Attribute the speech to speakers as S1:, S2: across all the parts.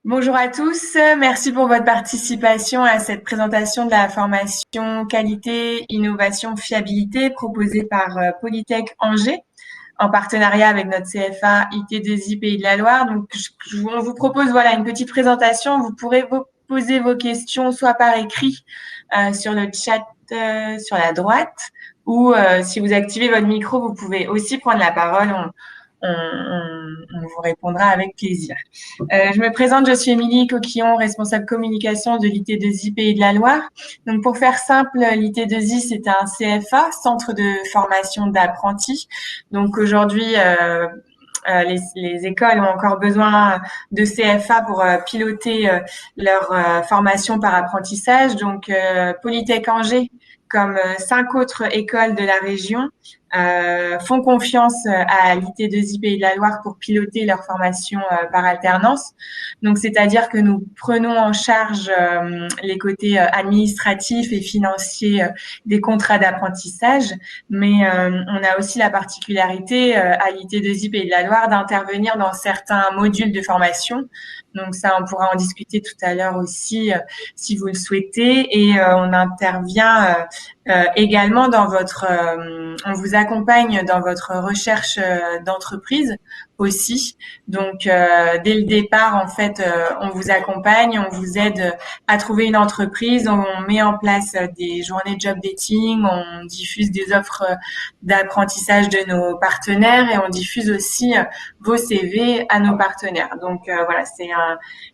S1: Bonjour à tous, merci pour votre participation à cette présentation de la formation qualité, innovation, fiabilité proposée par Polytech Angers en partenariat avec notre CFA IT2I Pays de la Loire. Donc, on vous propose une petite présentation. Vous pourrez poser vos questions soit par écrit sur le chat sur la droite ou si vous activez votre micro, vous pouvez aussi prendre la parole. On vous répondra avec plaisir. Je me présente, je suis Émilie Coquillon, responsable communication de l'IT2I Pays de la Loire. Donc, pour faire simple, l'IT2I, c'est un CFA, Centre de formation d'apprentis. Donc, aujourd'hui, les écoles ont encore besoin de CFA pour piloter leur formation par apprentissage. Donc, Polytech Angers, comme 5 autres écoles de la région, font confiance à l'IT2I Pays de la Loire pour piloter leur formation par alternance. Donc, c'est-à-dire que nous prenons en charge les côtés administratifs et financiers des contrats d'apprentissage, mais on a aussi la particularité à l'IT2I Pays de la Loire d'intervenir dans certains modules de formation. Donc ça, on pourra en discuter tout à l'heure aussi si vous le souhaitez. Et on intervient également dans on vous accompagne dans votre recherche d'entreprise aussi. Donc dès le départ, en fait, on vous accompagne, on vous aide à trouver une entreprise, on met en place des journées de job dating, on diffuse des offres d'apprentissage de nos partenaires et on diffuse aussi vos CV à nos partenaires. Donc voilà,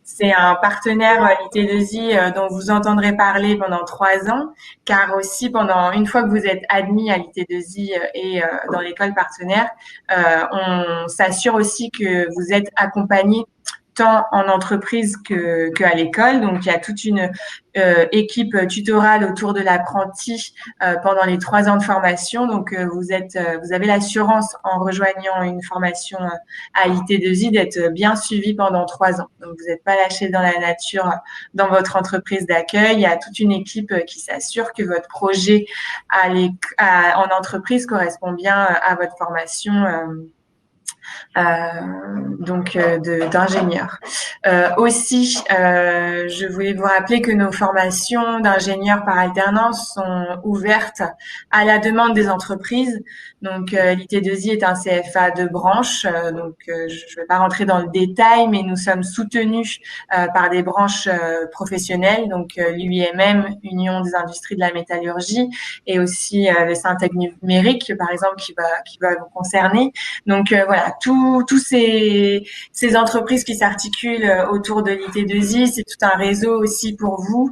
S1: c'est un partenaire l'IT2I dont vous entendrez parler pendant 3 ans, car aussi une fois que vous êtes admis à l'IT2I et dans l'école partenaire, on s'assure aussi que vous êtes accompagné tant en entreprise qu'à l'école. Donc, il y a toute une équipe tutorale autour de l'apprenti pendant les 3 ans de formation. Donc, vous avez l'assurance en rejoignant une formation à l'IT2I d'être bien suivi pendant 3 ans. Donc, vous n'êtes pas lâché dans la nature dans votre entreprise d'accueil. Il y a toute une équipe qui s'assure que votre projet en entreprise correspond bien à votre formation d'ingénieur. Aussi, je voulais vous rappeler que nos formations d'ingénieurs par alternance sont ouvertes à la demande des entreprises. Donc, l'IT2I est un CFA de branche. Je ne vais pas rentrer dans le détail, mais nous sommes soutenus par des branches professionnelles, donc l'UIMM, Union des industries de la métallurgie, et aussi le Syntec numérique, par exemple, qui va vous concerner. Donc voilà, tous ces entreprises qui s'articulent autour de l'IT2I, c'est tout un réseau aussi pour vous,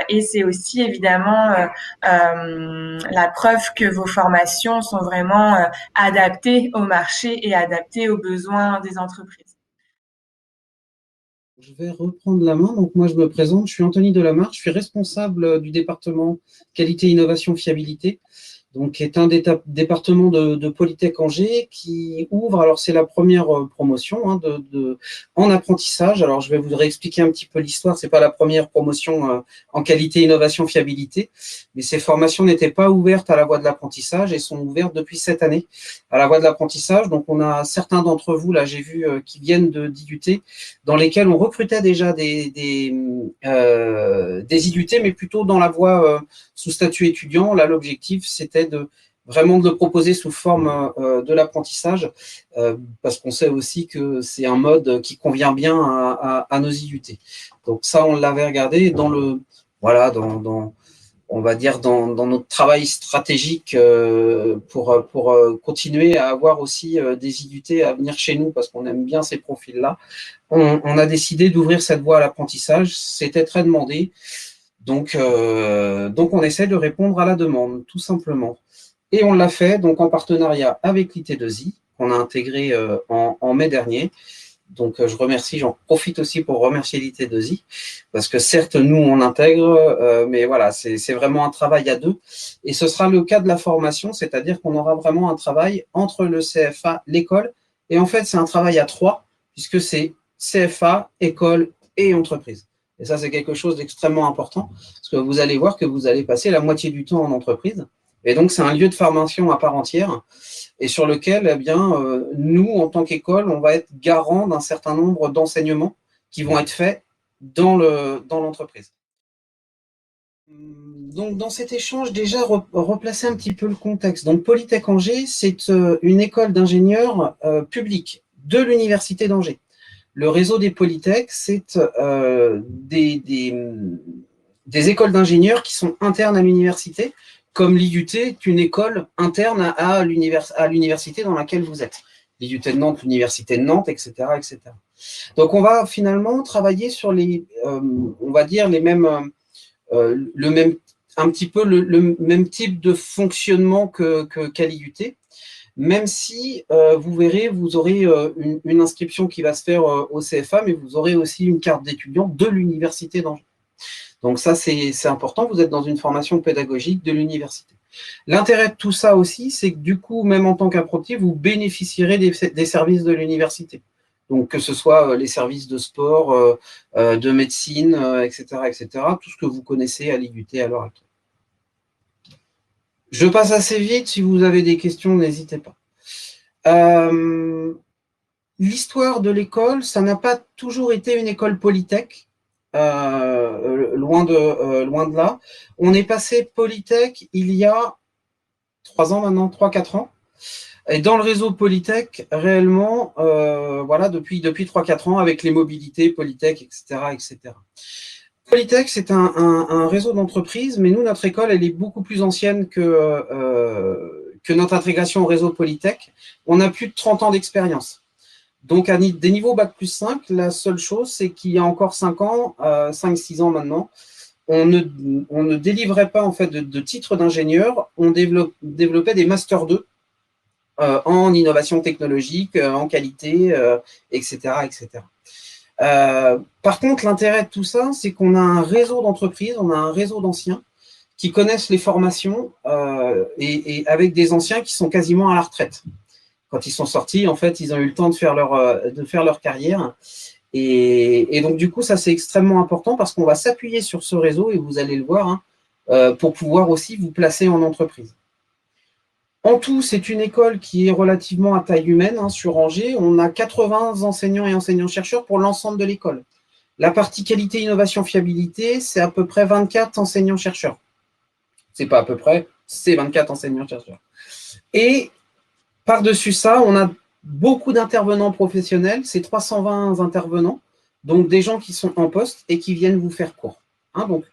S1: et c'est aussi évidemment la preuve que vos formations sont vraiment adaptées au marché et adaptées aux besoins des entreprises.
S2: Je vais reprendre la main. Donc moi, je me présente, je suis Anthony Delamarre, je suis responsable du département qualité, innovation, fiabilité. Donc, qui est un département de Polytech Angers qui ouvre, alors c'est la première promotion en apprentissage. Alors, je vais vous réexpliquer un petit peu l'histoire. C'est pas la première promotion en qualité, innovation, fiabilité, mais ces formations n'étaient pas ouvertes à la voie de l'apprentissage et sont ouvertes depuis cette année à la voie de l'apprentissage. Donc, on a certains d'entre vous, là, j'ai vu, qui viennent d'IUT, dans lesquels on recrutait déjà des IUT, mais plutôt dans la voie sous statut étudiant. Là, l'objectif, c'était vraiment de le proposer sous forme de l'apprentissage, parce qu'on sait aussi que c'est un mode qui convient bien à nos IUT. Donc ça, on l'avait regardé on va dire dans notre travail stratégique pour continuer à avoir aussi des IUT à venir chez nous, parce qu'on aime bien ces profils-là. On a décidé d'ouvrir cette voie à l'apprentissage. C'était très demandé. Donc, on essaie de répondre à la demande, tout simplement. Et on l'a fait donc en partenariat avec l'IT2I, qu'on a intégré en mai dernier. Donc, j'en profite aussi pour remercier l'IT2I, parce que certes, nous, on intègre, mais voilà, c'est vraiment un travail à deux. Et ce sera le cas de la formation, c'est-à-dire qu'on aura vraiment un travail entre le CFA, l'école, et en fait, c'est un travail à 3, puisque c'est CFA, école et entreprise. Et ça, c'est quelque chose d'extrêmement important, parce que vous allez voir que vous allez passer la moitié du temps en entreprise, Et donc, c'est un lieu de formation à part entière et sur lequel, eh bien, nous, en tant qu'école, on va être garant d'un certain nombre d'enseignements qui vont être faits dans l'entreprise. Donc, dans cet échange, déjà, replacer un petit peu le contexte. Donc, Polytech Angers, c'est une école d'ingénieurs publique de l'Université d'Angers. Le réseau des Polytech, c'est des écoles d'ingénieurs qui sont internes à l'université, comme l'IUT est une école interne à l'université dans laquelle vous êtes. L'IUT de Nantes, l'Université de Nantes, etc., etc. Donc, on va finalement travailler sur on va dire, un petit peu le même type de fonctionnement qu'à l'IUT, même si vous verrez, vous aurez une inscription qui va se faire au CFA, mais vous aurez aussi une carte d'étudiant de l'Université d'Angers. Donc ça, c'est important, vous êtes dans une formation pédagogique de l'université. L'intérêt de tout ça aussi, c'est que du coup, même en tant qu'apprenti, vous bénéficierez des services de l'université. Donc que ce soit les services de sport, de médecine, etc., tout ce que vous connaissez à l'IUT à l'heure actuelle. Je passe assez vite, si vous avez des questions, n'hésitez pas. L'histoire de l'école, ça n'a pas toujours été une école Polytech, loin de là. On est passé Polytech il y a 3 ans maintenant, 3-4 ans. Et dans le réseau Polytech, réellement, voilà, depuis 3-4 ans, avec les mobilités Polytech, etc., etc. Polytech, c'est un réseau d'entreprises, mais nous, notre école, elle est beaucoup plus ancienne que notre intégration au réseau Polytech. On a plus de 30 ans d'expérience. Donc, à des niveaux Bac plus 5, la seule chose, c'est qu'il y a encore 5 ans, 5-6 ans maintenant, on ne délivrait pas en fait de titre d'ingénieur, on développait des Master 2 en innovation technologique, en qualité, etc., etc. Par contre, l'intérêt de tout ça, c'est qu'on a un réseau d'entreprises, on a un réseau d'anciens qui connaissent les formations et avec des anciens qui sont quasiment à la retraite. Quand ils sont sortis, en fait, ils ont eu le temps de faire leur carrière. Et donc, du coup, ça, c'est extrêmement important parce qu'on va s'appuyer sur ce réseau, et vous allez le voir, pour pouvoir aussi vous placer en entreprise. En tout, c'est une école qui est relativement à taille humaine sur Angers. On a 80 enseignants et enseignants-chercheurs pour l'ensemble de l'école. La partie qualité, innovation, fiabilité, c'est à peu près 24 enseignants-chercheurs. C'est pas à peu près, c'est 24 enseignants-chercheurs. Et par-dessus ça, on a beaucoup d'intervenants professionnels, c'est 320 intervenants, donc des gens qui sont en poste et qui viennent vous faire cours. Donc,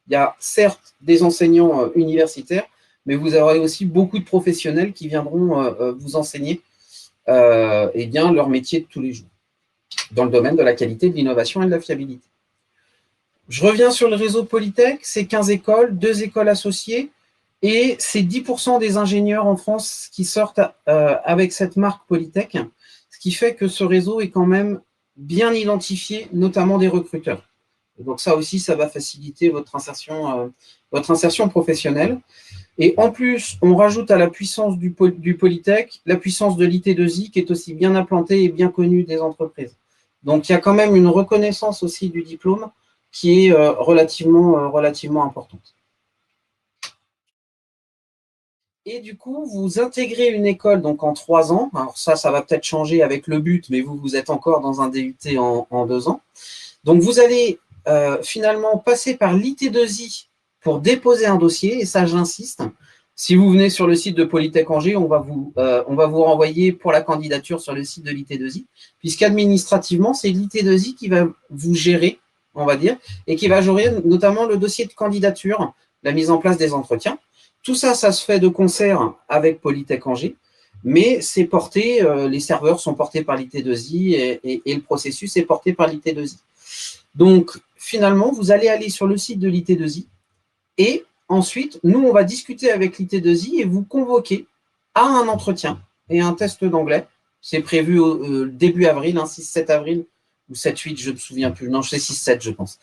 S2: il y a certes des enseignants universitaires, mais vous aurez aussi beaucoup de professionnels qui viendront vous enseigner bien, leur métier de tous les jours, dans le domaine de la qualité, de l'innovation et de la fiabilité. Je reviens sur le réseau Polytech, c'est 15 écoles, 2 écoles associées, et c'est 10% des ingénieurs en France qui sortent avec cette marque Polytech, ce qui fait que ce réseau est quand même bien identifié, notamment des recruteurs. Et donc ça aussi, ça va faciliter votre insertion professionnelle. Et en plus, on rajoute à la puissance du Polytech la puissance de l'IT2I qui est aussi bien implantée et bien connue des entreprises. Donc il y a quand même une reconnaissance aussi du diplôme qui est relativement importante. Et du coup, vous intégrez une école donc en 3 ans. Alors ça va peut-être changer avec le but, mais vous êtes encore dans un DUT en 2 ans. Donc vous allez finalement passer par l'IT2I pour déposer un dossier, et ça j'insiste. Si vous venez sur le site de Polytech Angers, on va vous renvoyer pour la candidature sur le site de l'IT2I, puisqu'administrativement, c'est l'IT2I qui va vous gérer, on va dire, et qui va gérer notamment le dossier de candidature, la mise en place des entretiens. Tout ça, ça se fait de concert avec Polytech Angers, mais c'est porté, les serveurs sont portés par l'IT2I et le processus est porté par l'IT2I. Donc, finalement, vous allez aller sur le site de l'IT2I et ensuite, nous, on va discuter avec l'IT2I et vous convoquer à un entretien et un test d'anglais. C'est prévu au début avril, 6-7 avril ou 7-8, je ne me souviens plus. Non, c'est 6-7, je pense.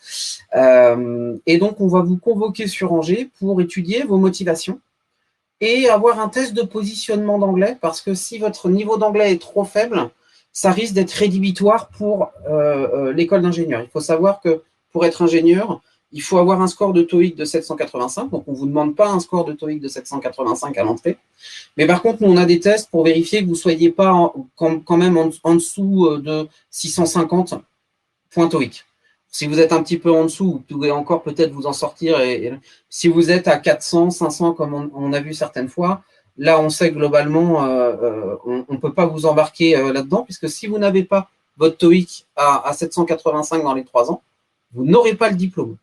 S2: Et donc, on va vous convoquer sur Angers pour étudier vos motivations et avoir un test de positionnement d'anglais, parce que si votre niveau d'anglais est trop faible, ça risque d'être rédhibitoire pour l'école d'ingénieur. Il faut savoir que pour être ingénieur, il faut avoir un score de TOEIC de 785. Donc, on ne vous demande pas un score de TOEIC de 785 à l'entrée. Mais par contre, nous, on a des tests pour vérifier que vous ne soyez pas quand même en dessous de 650 points TOEIC. Si vous êtes un petit peu en dessous, vous pouvez encore peut-être vous en sortir. Et si vous êtes à 400, 500, comme on a vu certaines fois, là, on sait globalement, on ne peut pas vous embarquer là-dedans, puisque si vous n'avez pas votre TOEIC à 785 dans les 3 ans, vous n'aurez pas le diplôme.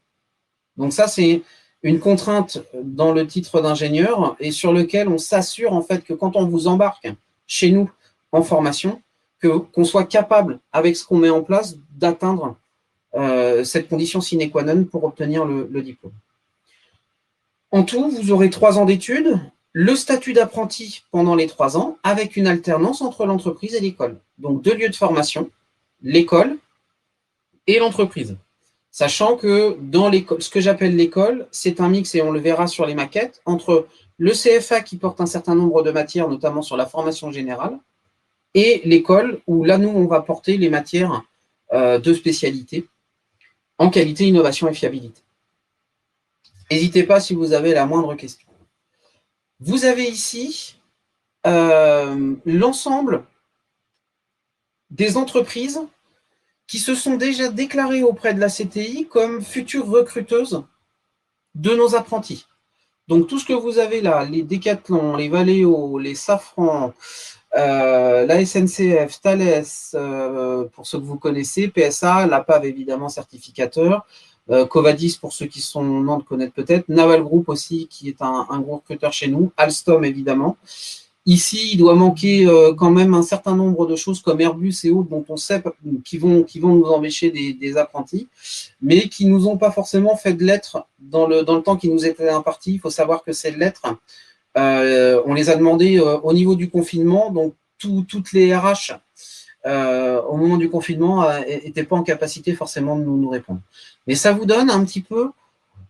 S2: Donc ça, c'est une contrainte dans le titre d'ingénieur et sur lequel on s'assure en fait que quand on vous embarque chez nous en formation, qu'on soit capable, avec ce qu'on met en place, d'atteindre cette condition sine qua non pour obtenir le diplôme. En tout, vous aurez 3 ans d'études, le statut d'apprenti pendant les 3 ans, avec une alternance entre l'entreprise et l'école. Donc 2 lieux de formation, l'école et l'entreprise. Sachant que dans l'école, ce que j'appelle l'école, c'est un mix, et on le verra sur les maquettes, entre le CFA qui porte un certain nombre de matières, notamment sur la formation générale, et l'école où là, nous, on va porter les matières de spécialité en qualité, innovation et fiabilité. N'hésitez pas si vous avez la moindre question. Vous avez ici l'ensemble des entreprises qui se sont déjà déclarées auprès de la CTI comme futures recruteuses de nos apprentis. Donc, tout ce que vous avez là, les Decathlon, les Valeo, les Safran, la SNCF, Thales, pour ceux que vous connaissez, PSA, la PAV évidemment certificateur, Covadis pour ceux qui sont non de connaître peut-être, Naval Group aussi qui est un gros recruteur chez nous, Alstom évidemment. Ici, il doit manquer quand même un certain nombre de choses comme Airbus et autres dont on sait qui vont nous empêcher des apprentis, mais qui ne nous ont pas forcément fait de lettres dans le temps qui nous était imparti. Il faut savoir que ces lettres, on les a demandées au niveau du confinement, donc toutes les RH au moment du confinement n'étaient pas en capacité forcément de nous répondre. Mais ça vous donne un petit peu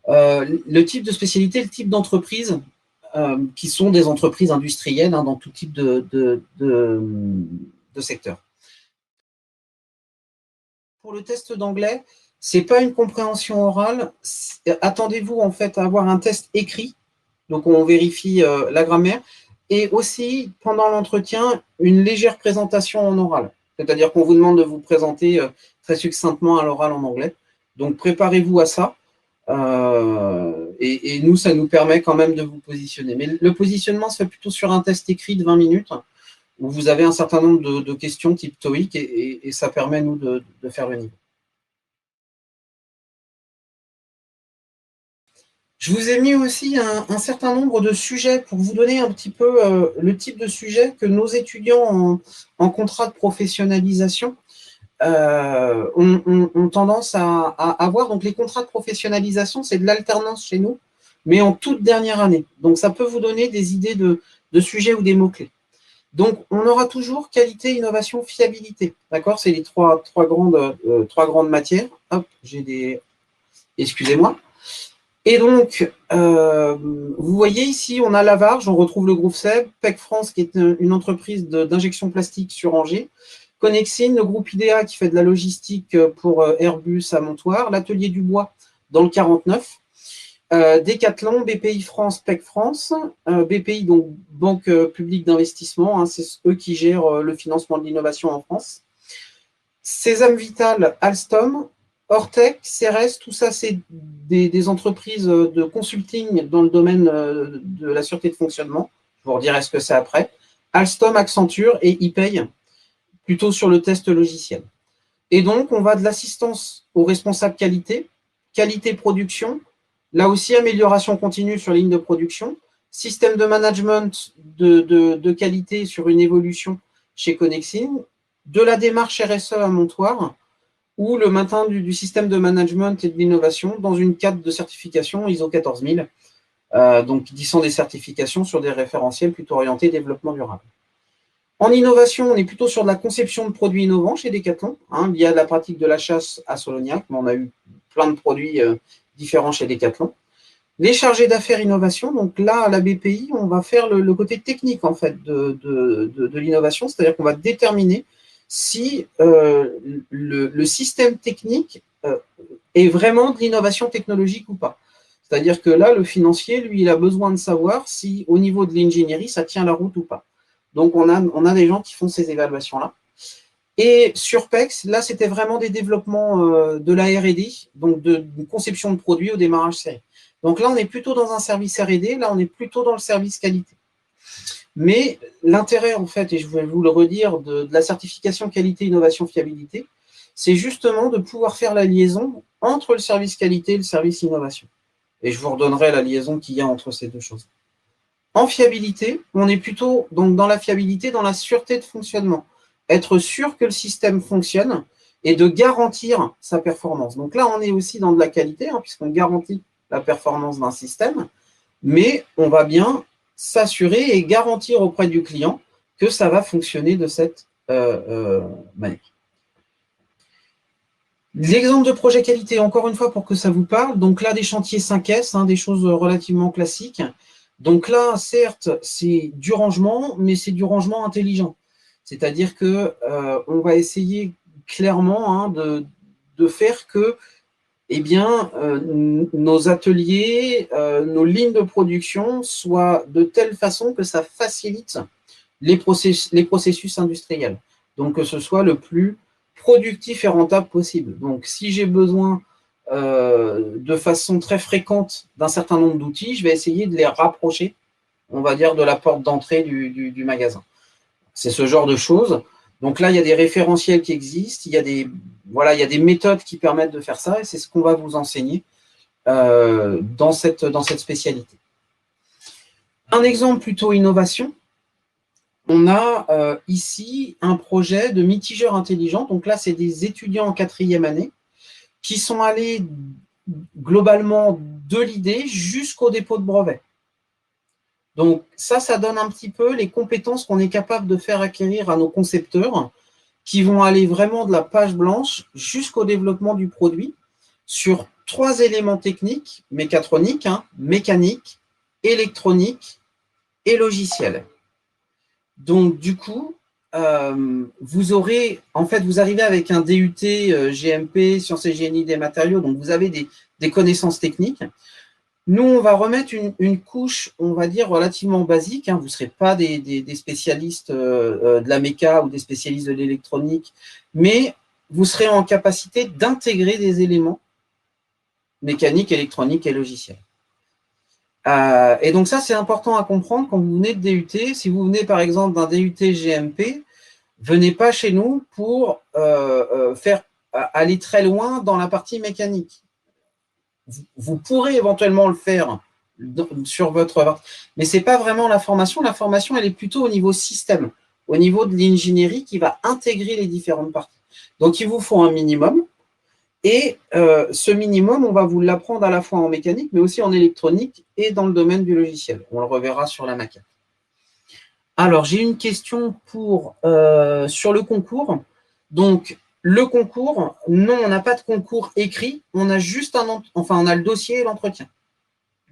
S2: le type de spécialité, le type d'entreprise qui sont des entreprises industrielles dans tout type de secteur. Pour le test d'anglais, ce n'est pas une compréhension orale. Attendez-vous en fait à avoir un test écrit. Donc, on vérifie la grammaire. Et aussi, pendant l'entretien, une légère présentation en oral. C'est-à-dire qu'on vous demande de vous présenter très succinctement à l'oral en anglais. Donc, préparez-vous à ça. Et nous, ça nous permet quand même de vous positionner. Mais le positionnement se fait plutôt sur un test écrit de 20 minutes où vous avez un certain nombre de questions type TOEIC et ça permet, nous, de faire le niveau. Je vous ai mis aussi un certain nombre de sujets pour vous donner un petit peu le type de sujet que nos étudiants en contrat de professionnalisation ont tendance à avoir. Donc, les contrats de professionnalisation, c'est de l'alternance chez nous, mais en toute dernière année. Donc, ça peut vous donner des idées de sujets ou des mots-clés. Donc, on aura toujours qualité, innovation, fiabilité. D'accord? C'est les trois grandes matières. Hop, j'ai des... Excusez-moi. Et donc, vous voyez ici, on a Lavarge, on retrouve le groupe SEB, PEC France, qui est une entreprise d'injection plastique sur Angers, Connexine, le groupe IDEA qui fait de la logistique pour Airbus à Montoire, l'atelier du bois dans le 49, Decathlon, BPI France, PEC France, BPI, donc Banque publique d'investissement, hein, c'est eux qui gèrent le financement de l'innovation en France, Sésame Vital, Alstom, Ortec, CRS, tout ça, c'est des entreprises de consulting dans le domaine de la sûreté de fonctionnement. Je vous redirai ce que c'est après. Alstom, Accenture et ePay, plutôt sur le test logiciel. Et donc, on va de l'assistance aux responsables qualité, qualité production, là aussi, amélioration continue sur ligne de production, système de management de qualité sur une évolution chez Connexine, de la démarche RSE à Montoire, ou le maintien du système de management et de l'innovation dans une cadre de certification ISO 14000, donc qui sont des certifications sur des référentiels plutôt orientés développement durable. En innovation, on est plutôt sur de la conception de produits innovants chez Decathlon, il y a la pratique de la chasse à Solognac, mais on a eu plein de produits différents chez Decathlon. Les chargés d'affaires innovation, donc là, à la BPI, on va faire le côté technique en fait de l'innovation, c'est-à-dire qu'on va déterminer si le système technique est vraiment de l'innovation technologique ou pas. C'est-à-dire que là, le financier, lui, il a besoin de savoir si, au niveau de l'ingénierie, ça tient la route ou pas. Donc, on a des gens qui font ces évaluations-là. Et sur PEX, là, c'était vraiment des développements de la R&D, donc de conception de produits au démarrage série. Donc là, on est plutôt dans un service R&D, là, on est plutôt dans le service qualité. Mais l'intérêt, en fait, et je vais vous le redire, de la certification qualité, innovation, fiabilité, c'est justement de pouvoir faire la liaison entre le service qualité et le service innovation. Et je vous redonnerai la liaison qu'il y a entre ces deux choses. En fiabilité, on est plutôt donc dans la fiabilité, dans la sûreté de fonctionnement. Être sûr que le système fonctionne et de garantir sa performance. Donc là, on est aussi dans de la qualité, puisqu'on garantit la performance d'un système, mais on va bien s'assurer et garantir auprès du client que ça va fonctionner de cette manière. L'exemple de projet qualité, encore une fois, pour que ça vous parle. Donc là, des chantiers 5S, des choses relativement classiques. Donc là, certes, c'est du rangement, mais c'est du rangement intelligent. C'est-à-dire que on va essayer clairement de faire que nos ateliers, nos lignes de production soient de telle façon que ça facilite les processus industriels. Donc, que ce soit le plus productif et rentable possible. Donc, si j'ai besoin de façon très fréquente d'un certain nombre d'outils, je vais essayer de les rapprocher, on va dire, de la porte d'entrée du magasin. C'est ce genre de choses. Donc là, il y a des référentiels qui existent, il y a des méthodes qui permettent de faire ça, et c'est ce qu'on va vous enseigner dans cette spécialité. Un exemple plutôt innovation. On a ici un projet de mitigeur intelligent. Donc là, c'est des étudiants en 4e année qui sont allés globalement de l'idée jusqu'au dépôt de brevet. Donc ça donne un petit peu les compétences qu'on est capable de faire acquérir à nos concepteurs qui vont aller vraiment de la page blanche jusqu'au développement du produit sur 3 éléments techniques, mécatroniques, mécanique, électronique et logiciel. Donc, du coup, vous arrivez avec un DUT GMP, sciences et génie des matériaux, donc vous avez des connaissances techniques. Nous, on va remettre une couche, on va dire, relativement basique. Vous ne serez pas des spécialistes de la méca ou des spécialistes de l'électronique, mais vous serez en capacité d'intégrer des éléments mécaniques, électroniques et logiciels. Et donc ça, c'est important à comprendre quand vous venez de DUT. Si vous venez, par exemple, d'un DUT GMP, venez pas chez nous pour aller très loin dans la partie mécanique. Vous pourrez éventuellement le faire sur votre... Mais ce n'est pas vraiment la formation. La formation, elle est plutôt au niveau système, au niveau de l'ingénierie qui va intégrer les différentes parties. Donc, il vous faut un minimum. Et ce minimum, on va vous l'apprendre à la fois en mécanique, mais aussi en électronique et dans le domaine du logiciel. On le reverra sur la maquette. Alors, j'ai une question sur le concours. Donc, le concours, non, on n'a pas de concours écrit. On a juste on a le dossier et l'entretien.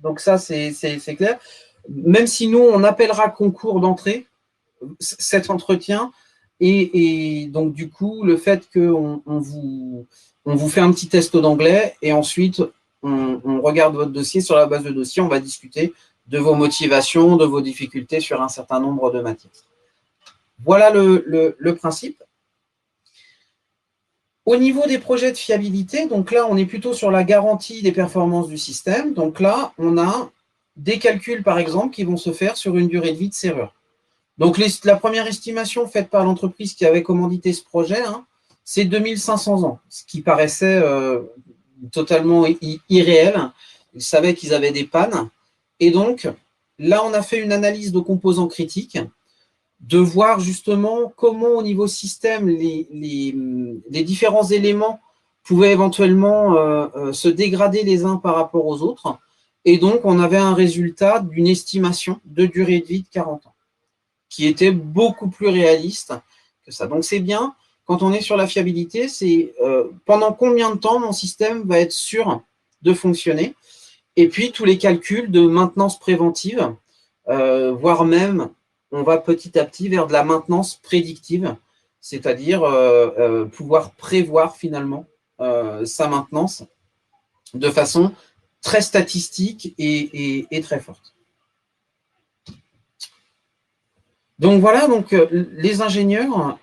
S2: Donc, ça, c'est clair. Même si nous, on appellera concours d'entrée, cet entretien, et donc, du coup, le fait qu'on vous fait un petit test d'anglais et ensuite, on regarde votre dossier. Sur la base de dossier, on va discuter de vos motivations, de vos difficultés sur un certain nombre de matières. Voilà le principe. Au niveau des projets de fiabilité, donc là, on est plutôt sur la garantie des performances du système. Donc là, on a des calculs, par exemple, qui vont se faire sur une durée de vie de serrure. Donc, la première estimation faite par l'entreprise qui avait commandité ce projet, c'est 2500 ans, ce qui paraissait totalement irréel. Ils savaient qu'ils avaient des pannes. Et donc, là, on a fait une analyse de composants critiques, de voir justement comment, au niveau système, les différents éléments pouvaient éventuellement se dégrader les uns par rapport aux autres. Et donc, on avait un résultat d'une estimation de durée de vie de 40 ans, qui était beaucoup plus réaliste que ça. Donc, c'est bien. Quand on est sur la fiabilité, c'est pendant combien de temps mon système va être sûr de fonctionner. Et puis, tous les calculs de maintenance préventive, voire même, on va petit à petit vers de la maintenance prédictive, c'est-à-dire pouvoir prévoir finalement sa maintenance de façon très statistique et très forte. Donc voilà, donc les ingénieurs,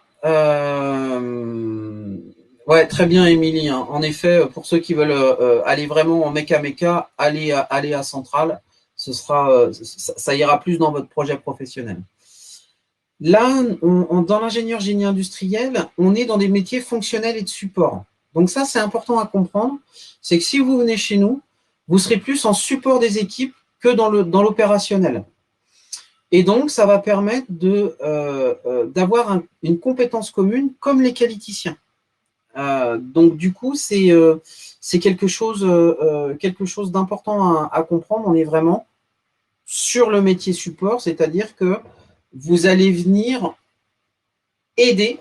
S2: ouais, très bien Émilie, hein. En effet, pour ceux qui veulent aller vraiment en méca, aller à Centrale, ce sera, ça ira plus dans votre projet professionnel. Là, dans l'ingénieur génie industriel, on est dans des métiers fonctionnels et de support. Donc ça, c'est important à comprendre, c'est que si vous venez chez nous, vous serez plus en support des équipes que dans l'opérationnel. Et donc, ça va permettre d'avoir une compétence commune comme les qualiticiens. Donc, du coup, c'est quelque chose d'important à comprendre. On est vraiment sur le métier support, c'est-à-dire que vous allez venir aider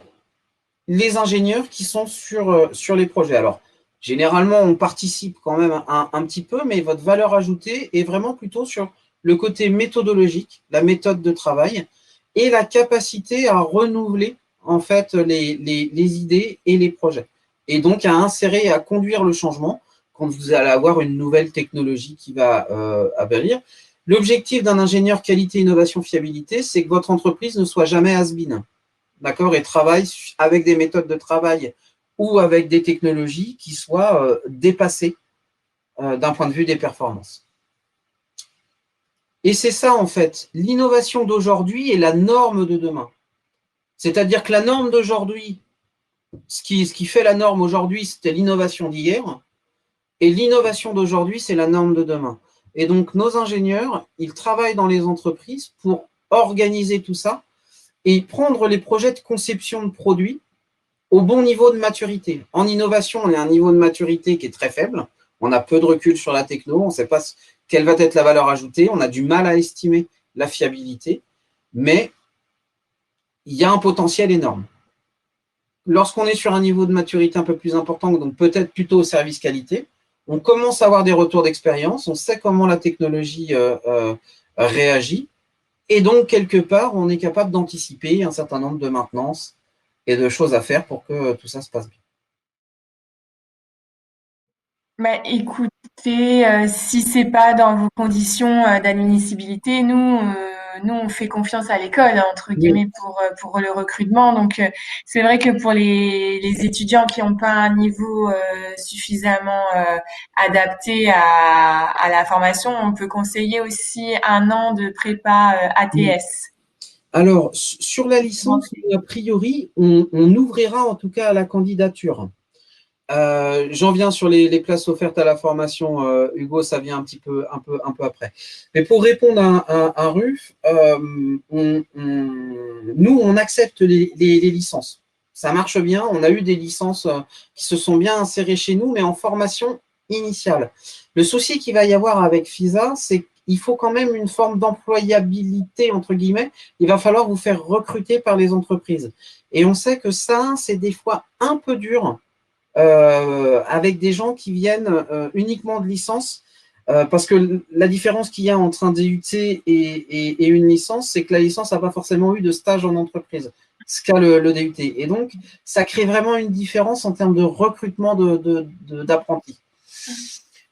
S2: les ingénieurs qui sont sur les projets. Alors, généralement, on participe quand même un petit peu, mais votre valeur ajoutée est vraiment plutôt sur le côté méthodologique, la méthode de travail et la capacité à renouveler en fait les idées et les projets. Et donc à insérer, à conduire le changement quand vous allez avoir une nouvelle technologie qui va venir. L'objectif d'un ingénieur qualité, innovation, fiabilité, c'est que votre entreprise ne soit jamais has-been, d'accord, et travaille avec des méthodes de travail ou avec des technologies qui soient dépassées d'un point de vue des performances. Et c'est ça, en fait, l'innovation d'aujourd'hui est la norme de demain. C'est-à-dire que la norme d'aujourd'hui, ce qui fait la norme aujourd'hui, c'était l'innovation d'hier, et l'innovation d'aujourd'hui, c'est la norme de demain. Et donc, nos ingénieurs, ils travaillent dans les entreprises pour organiser tout ça et prendre les projets de conception de produits au bon niveau de maturité. En innovation, on a un niveau de maturité qui est très faible. On a peu de recul sur la techno. On ne sait pas quelle va être la valeur ajoutée. On a du mal à estimer la fiabilité. Mais il y a un potentiel énorme. Lorsqu'on est sur un niveau de maturité un peu plus important, donc peut-être plutôt au service qualité, on commence à avoir des retours d'expérience. On sait comment la technologie réagit. Et donc, quelque part, on est capable d'anticiper un certain nombre de maintenances et de choses à faire pour que tout ça se passe bien.
S1: Bah, écoutez, si c'est pas dans vos conditions d'admissibilité, nous on fait confiance à l'école entre
S2: Oui.
S1: guillemets pour le recrutement. Donc c'est vrai que pour les étudiants qui n'ont pas un niveau suffisamment adapté à la formation, on peut conseiller aussi 1 an de prépa ATS.
S2: Alors, sur la licence, a priori, on ouvrira en tout cas à la candidature. J'en viens sur les places offertes à la formation, Hugo, ça vient un peu après. Mais pour répondre à Ruf, nous, on accepte les licences. Ça marche bien. On a eu des licences qui se sont bien insérées chez nous, mais en formation initiale. Le souci qu'il va y avoir avec FISA, c'est qu'il faut quand même une forme d'employabilité, entre guillemets. Il va falloir vous faire recruter par les entreprises. Et on sait que ça, c'est des fois un peu dur avec des gens qui viennent uniquement de licence. Parce que la différence qu'il y a entre un DUT et une licence, c'est que la licence n'a pas forcément eu de stage en entreprise, ce qu'a le DUT. Et donc, ça crée vraiment une différence en termes de recrutement d'apprentis.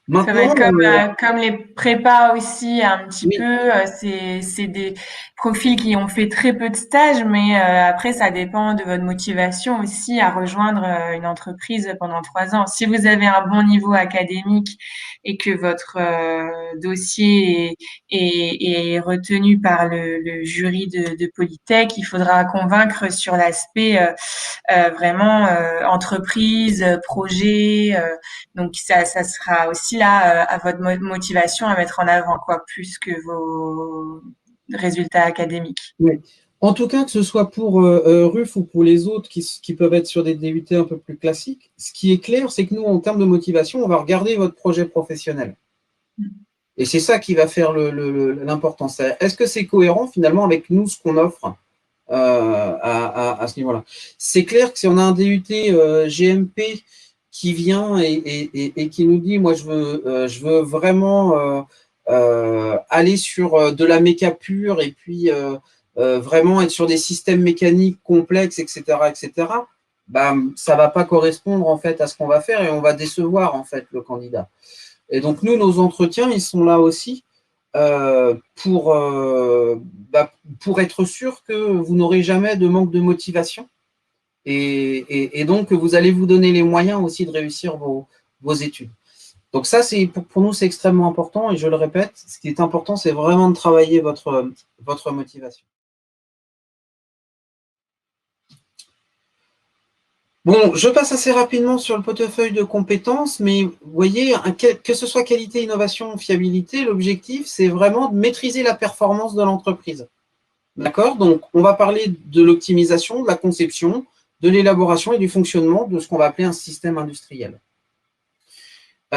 S1: Ça va
S2: Maintenant,
S1: être comme les prépas aussi un petit peu.
S2: oui,
S1: C'est des profils qui ont fait très peu de stages, mais après ça dépend de votre motivation aussi à rejoindre une entreprise pendant 3 ans. Si vous avez un bon niveau académique et que votre dossier est retenu par le jury de Polytech, il faudra convaincre sur l'aspect vraiment entreprise, projet. Donc ça sera aussi là à votre motivation à mettre en avant, quoi, plus que vos résultats académiques.
S2: oui. En tout cas, que ce soit pour RUF ou pour les autres qui peuvent être sur des DUT un peu plus classiques, ce qui est clair, c'est que nous, en termes de motivation, on va regarder votre projet professionnel. Et c'est ça qui va faire l'importance. Est-ce que c'est cohérent finalement avec nous, ce qu'on offre à ce niveau-là? C'est clair que si on a un DUT GMP qui vient et qui nous dit, moi, je veux vraiment aller sur de la méca pure et puis vraiment être sur des systèmes mécaniques complexes, etc., bah, ça ne va pas correspondre en fait à ce qu'on va faire et on va décevoir en fait le candidat. Et donc, nous, nos entretiens, ils sont là aussi pour être sûr que vous n'aurez jamais de manque de motivation et donc que vous allez vous donner les moyens aussi de réussir vos études. Donc ça, pour nous, c'est extrêmement important et je le répète, ce qui est important, c'est vraiment de travailler votre motivation. Bon, je passe assez rapidement sur le portefeuille de compétences, mais vous voyez, que ce soit qualité, innovation, fiabilité, l'objectif, c'est vraiment de maîtriser la performance de l'entreprise. D'accord? Donc, on va parler de l'optimisation, de la conception, de l'élaboration et du fonctionnement de ce qu'on va appeler un système industriel. Et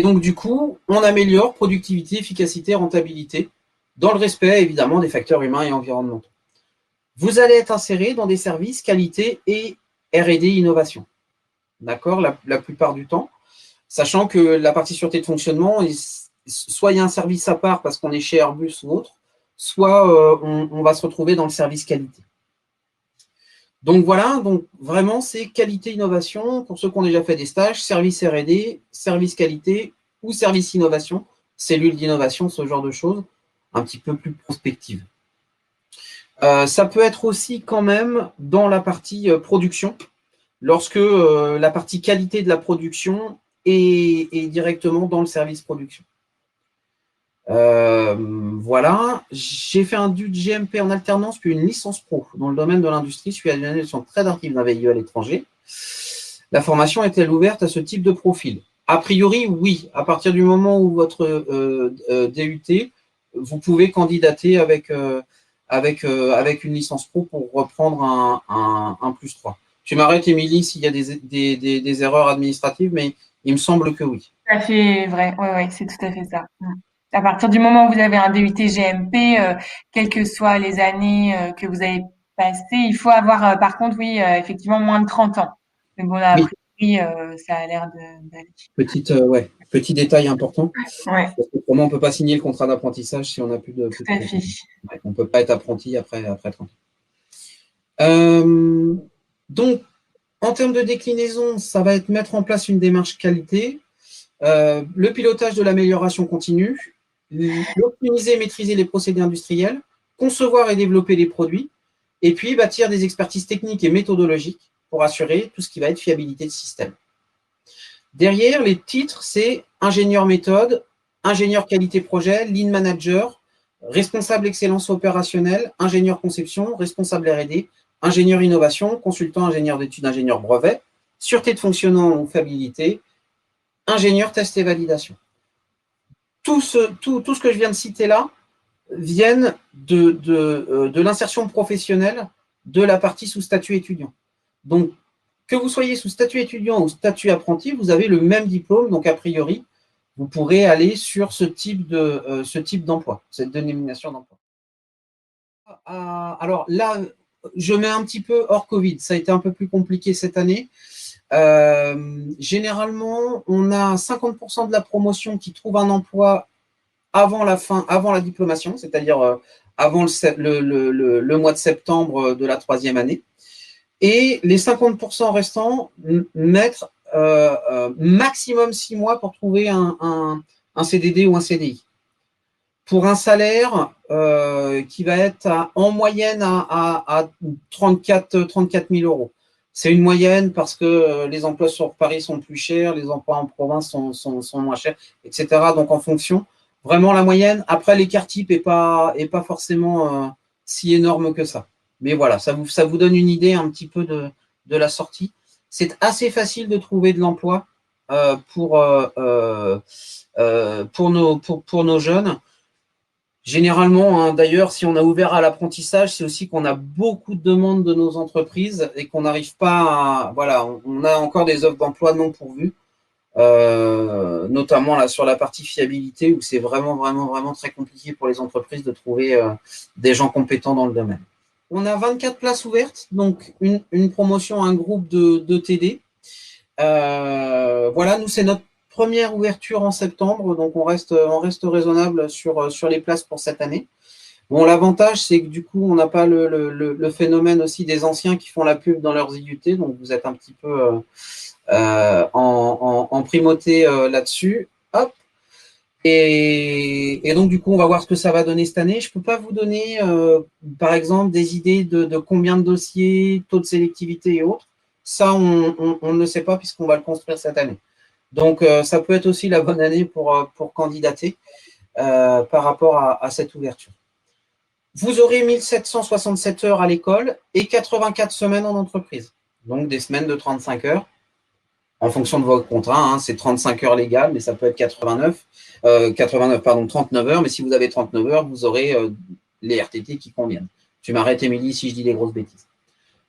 S2: donc, du coup, on améliore productivité, efficacité, rentabilité, dans le respect, évidemment, des facteurs humains et environnementaux. Vous allez être inséré dans des services qualité et R&D innovation. D'accord, la plupart du temps, sachant que la partie sûreté de fonctionnement, soit il y a un service à part parce qu'on est chez Airbus ou autre, soit on va se retrouver dans le service qualité. Donc voilà, donc vraiment c'est qualité innovation pour ceux qui ont déjà fait des stages, service R&D, service qualité ou service innovation, cellule d'innovation, ce genre de choses, un petit peu plus prospective. Ça peut être aussi quand même dans la partie production, lorsque la partie qualité de la production est directement dans le service production. Voilà, j'ai fait un du GMP en alternance puis une licence pro dans le domaine de l'industrie suite à une année de très active d'un VIE à l'étranger. La formation est-elle ouverte à ce type de profil? A priori, oui. À partir du moment où votre DUT, vous pouvez candidater avec une licence pro pour reprendre un plus 3. Tu m'arrêtes, Émilie, s'il y a des erreurs administratives, mais il me semble que oui.
S1: Tout à fait vrai. Oui, ouais, c'est tout à fait ça. À partir du moment où vous avez un DUT GMP, quelles que soient les années que vous avez passées, il faut avoir, par contre, oui, effectivement, moins de 30 ans. Mais bon, a
S2: Oui.
S1: priori, ça a l'air d'aller.
S2: Petit détail important.
S1: Ouais,
S2: Parce que pour moi, on ne peut pas signer le contrat d'apprentissage si on n'a plus de
S1: tout à fait.
S2: Ouais, on ne peut pas être apprenti après 30 ans. Donc, en termes de déclinaison, ça va être mettre en place une démarche qualité, le pilotage de l'amélioration continue, optimiser et maîtriser les procédés industriels, concevoir et développer les produits, et puis bâtir des expertises techniques et méthodologiques pour assurer tout ce qui va être fiabilité de système. Derrière, les titres, c'est ingénieur méthode, ingénieur qualité projet, lean manager, responsable excellence opérationnelle, ingénieur conception, responsable R&D, ingénieur innovation, consultant ingénieur d'études, ingénieur brevet, sûreté de fonctionnement ou fiabilité, ingénieur test et validation. Tout ce que je viens de citer là viennent de l'insertion professionnelle de la partie sous statut étudiant. Donc, que vous soyez sous statut étudiant ou statut apprenti, vous avez le même diplôme, donc a priori, vous pourrez aller sur ce type d'emploi, cette dénomination d'emploi. Alors là, je mets un petit peu hors Covid, ça a été un peu plus compliqué cette année. Généralement, on a 50% de la promotion qui trouve un emploi avant la diplomation, c'est-à-dire avant le mois de septembre de la troisième année. Et les 50% restants mettent maximum 6 mois pour trouver un CDD ou un CDI. Pour un salaire qui va être en moyenne à 34 000 euros. C'est une moyenne parce que les emplois sur Paris sont plus chers, les emplois en province sont moins chers, etc. Donc en fonction, vraiment la moyenne. Après, l'écart type n'est pas forcément si énorme que ça. Mais voilà, ça vous donne une idée un petit peu de la sortie. C'est assez facile de trouver de l'emploi pour nos jeunes. Généralement, hein, d'ailleurs, si on a ouvert à l'apprentissage, c'est aussi qu'on a beaucoup de demandes de nos entreprises et qu'on n'arrive pas à… Voilà, on a encore des offres d'emploi non pourvues, notamment là, sur la partie fiabilité où c'est vraiment très compliqué pour les entreprises de trouver des gens compétents dans le domaine. On a 24 places ouvertes, donc une promotion, un groupe de TD. Voilà, nous, c'est notre première ouverture en septembre, donc on reste raisonnable sur les places pour cette année. Bon, l'avantage, c'est que du coup, on n'a pas le phénomène aussi des anciens qui font la pub dans leurs IUT, donc vous êtes un petit peu en primauté là-dessus. Hop. Et donc, du coup, on va voir ce que ça va donner cette année. Je ne peux pas vous donner, par exemple, des idées de combien de dossiers, taux de sélectivité et autres. Ça, on ne le sait pas puisqu'on va le construire cette année. Donc, ça peut être aussi la bonne année pour candidater par rapport à cette ouverture. Vous aurez 1767 heures à l'école et 84 semaines en entreprise. Donc, des semaines de 35 heures. En fonction de votre contrat, hein, c'est 35 heures légales, mais ça peut être 39 heures. Mais si vous avez 39 heures, vous aurez les RTT qui conviennent. Tu m'arrêtes, Émilie, si je dis des grosses bêtises.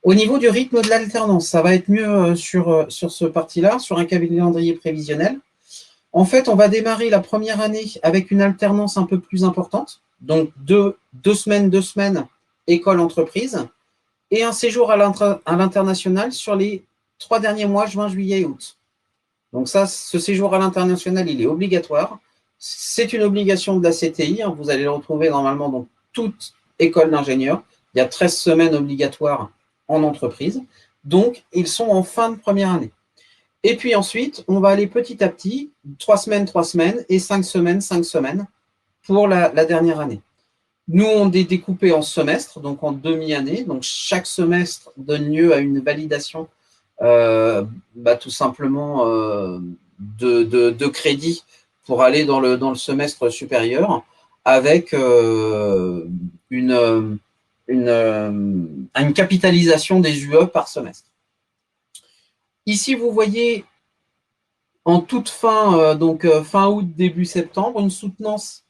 S2: Au niveau du rythme de l'alternance, ça va être mieux sur ce parti-là, sur un calendrier prévisionnel. En fait, on va démarrer la première année avec une alternance un peu plus importante. Donc, deux semaines, école-entreprise, et un séjour à l'international sur les 3 derniers mois, juin, juillet et août. Donc ça, ce séjour à l'international, il est obligatoire. C'est une obligation de la CTI. Hein. Vous allez le retrouver normalement dans toute école d'ingénieur. Il y a 13 semaines obligatoires en entreprise. Donc, ils sont en fin de première année. Et puis ensuite, on va aller petit à petit, 3 semaines et 5 semaines pour la dernière année. Nous, on est découpé en semestres, donc en demi-année. Donc, chaque semestre donne lieu à une validation tout simplement de crédit pour aller dans le semestre supérieur avec une capitalisation des UE par semestre. Ici, vous voyez en toute fin, fin août, début septembre, une soutenance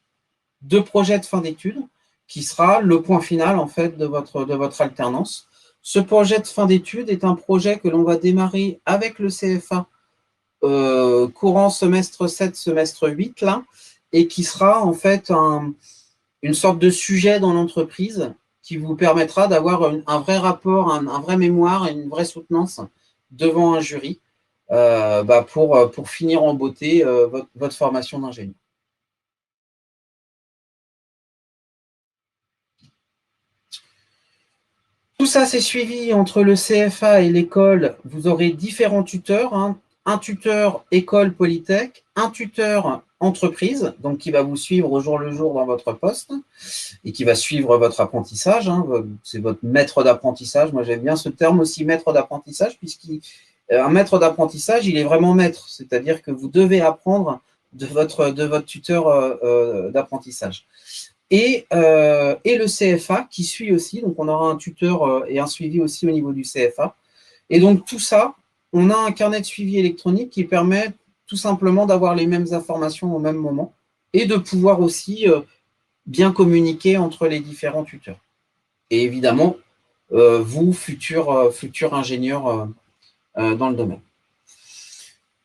S2: de projet de fin d'études qui sera le point final en fait de votre alternance. Ce projet de fin d'études est un projet que l'on va démarrer avec le CFA courant semestre 7, semestre 8, là, et qui sera en fait une sorte de sujet dans l'entreprise qui vous permettra d'avoir un vrai rapport, un vrai mémoire et une vraie soutenance devant un jury pour finir en beauté votre formation d'ingénieur. Tout ça, c'est suivi entre le CFA et l'école. Vous aurez différents tuteurs, hein. Un tuteur école Polytech, un tuteur entreprise, donc qui va vous suivre au jour le jour dans votre poste et qui va suivre votre apprentissage. Hein. C'est votre maître d'apprentissage. Moi, j'aime bien ce terme aussi, maître d'apprentissage, puisqu'un maître d'apprentissage, il est vraiment maître, c'est-à-dire que vous devez apprendre de votre tuteur d'apprentissage. Et le CFA qui suit aussi, donc on aura un tuteur et un suivi aussi au niveau du CFA. Et donc tout ça, on a un carnet de suivi électronique qui permet tout simplement d'avoir les mêmes informations au même moment et de pouvoir aussi bien communiquer entre les différents tuteurs. Et évidemment, vous, futurs ingénieurs dans le domaine.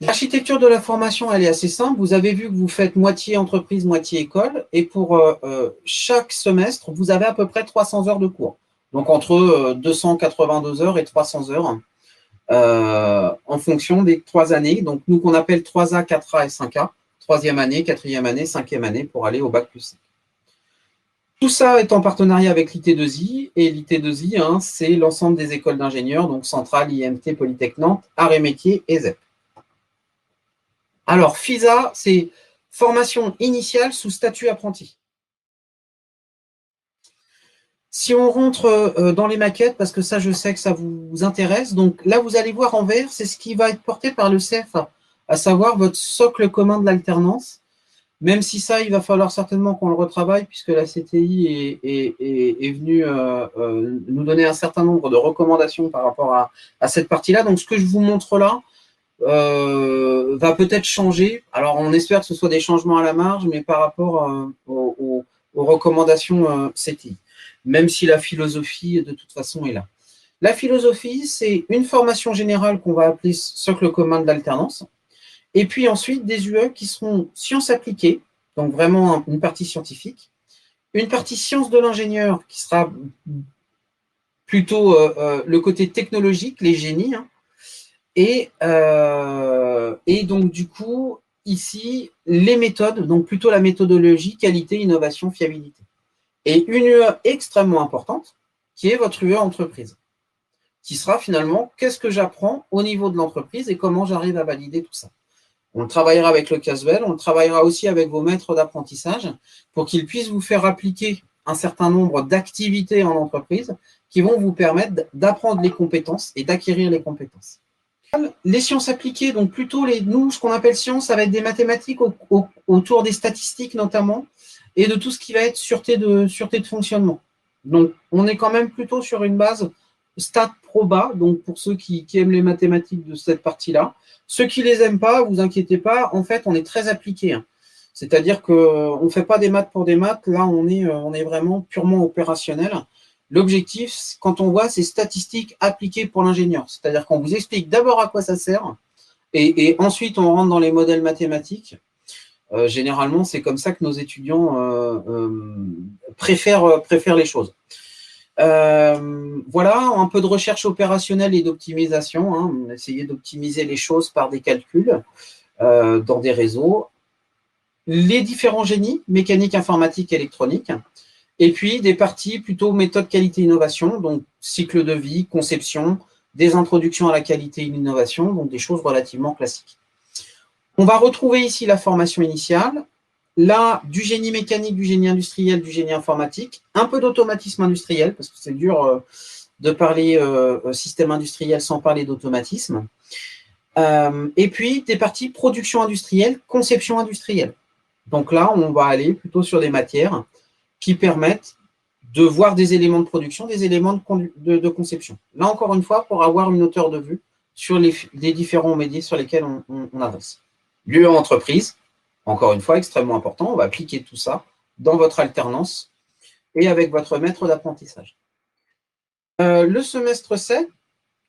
S2: L'architecture de la formation, elle est assez simple. Vous avez vu que vous faites moitié entreprise, moitié école. Et pour chaque semestre, vous avez à peu près 300 heures de cours. Donc, entre 282 heures et 300 heures en fonction des 3 années. Donc, nous, qu'on appelle 3A, 4A et 5A. 3e année, 4e année, 5e année pour aller au Bac+5. Tout ça est en partenariat avec l'IT2I. Et l'IT2I, hein, c'est l'ensemble des écoles d'ingénieurs, donc Centrale, IMT, Polytech Nantes, Arts et Métiers et ZEP. Alors, FISA, c'est formation initiale sous statut apprenti. Si on rentre dans les maquettes, parce que ça, je sais que ça vous intéresse, donc là, vous allez voir en vert, c'est ce qui va être porté par le CFA, à savoir votre socle commun de l'alternance, même si ça, il va falloir certainement qu'on le retravaille, puisque la CTI est venue nous donner un certain nombre de recommandations par rapport à cette partie-là. Donc, ce que je vous montre là, va peut-être changer. Alors, on espère que ce soit des changements à la marge, mais par rapport aux recommandations CTI, même si la philosophie, de toute façon, est là. La philosophie, c'est une formation générale qu'on va appeler socle commun de l'alternance, et puis ensuite des UE qui seront sciences appliquées, donc vraiment une partie scientifique, une partie sciences de l'ingénieur qui sera plutôt le côté technologique, les génies, hein. Et donc, du coup, ici, les méthodes, donc plutôt la méthodologie, qualité, innovation, fiabilité. et une UE extrêmement importante, qui est votre UE entreprise, qui sera finalement qu'est-ce que j'apprends au niveau de l'entreprise et comment j'arrive à valider tout ça. On le travaillera avec le CASVEL, on le travaillera aussi avec vos maîtres d'apprentissage pour qu'ils puissent vous faire appliquer un certain nombre d'activités en entreprise qui vont vous permettre d'apprendre les compétences et d'acquérir les compétences. Les sciences appliquées, donc plutôt nous, ce qu'on appelle sciences, ça va être des mathématiques autour des statistiques notamment et de tout ce qui va être sûreté de fonctionnement. Donc, on est quand même plutôt sur une base stat proba, donc pour ceux qui aiment les mathématiques de cette partie-là. Ceux qui ne les aiment pas, vous inquiétez pas, en fait, on est très appliqué. Hein. C'est-à-dire qu'on ne fait pas des maths pour des maths, là, on est vraiment purement opérationnel. L'objectif, quand on voit ces statistiques appliquées pour l'ingénieur, c'est-à-dire qu'on vous explique d'abord à quoi ça sert, et ensuite on rentre dans les modèles mathématiques. Généralement, c'est comme ça que nos étudiants préfèrent les choses. Voilà, un peu de recherche opérationnelle et d'optimisation. Hein. Essayer d'optimiser les choses par des calculs dans des réseaux. Les différents génies, mécanique, informatique, électronique. Et puis des parties plutôt méthode qualité-innovation, donc cycle de vie, conception, des introductions à la qualité et l'innovation, donc des choses relativement classiques. On va retrouver ici la formation initiale, là, du génie mécanique, du génie industriel, du génie informatique, un peu d'automatisme industriel, parce que c'est dur de parler système industriel sans parler d'automatisme. Et puis, des parties production industrielle, conception industrielle. Donc là, on va aller plutôt sur des matières qui permettent de voir des éléments de production, des éléments de conception. Là, encore une fois, pour avoir une hauteur de vue sur les différents métiers sur lesquels on avance. L'UE entreprise, encore une fois, extrêmement important, on va appliquer tout ça dans votre alternance et avec votre maître d'apprentissage. Le semestre 7,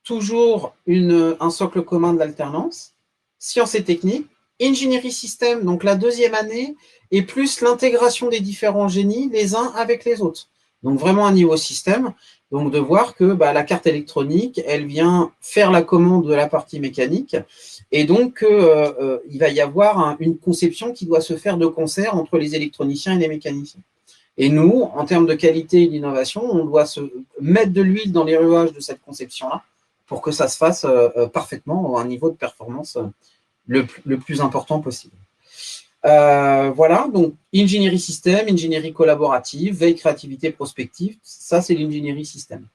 S2: toujours un socle commun de l'alternance, sciences et techniques, ingénierie système, donc la deuxième année, et plus l'intégration des différents génies les uns avec les autres. Donc vraiment un niveau système, donc de voir que la carte électronique, elle vient faire la commande de la partie mécanique, et donc il va y avoir une conception qui doit se faire de concert entre les électroniciens et les mécaniciens. Et nous, en termes de qualité et d'innovation, on doit se mettre de l'huile dans les rouages de cette conception-là pour que ça se fasse parfaitement à un niveau de performance le plus important possible. Voilà, donc ingénierie système, ingénierie collaborative, veille, créativité, prospective, ça c'est l'ingénierie système.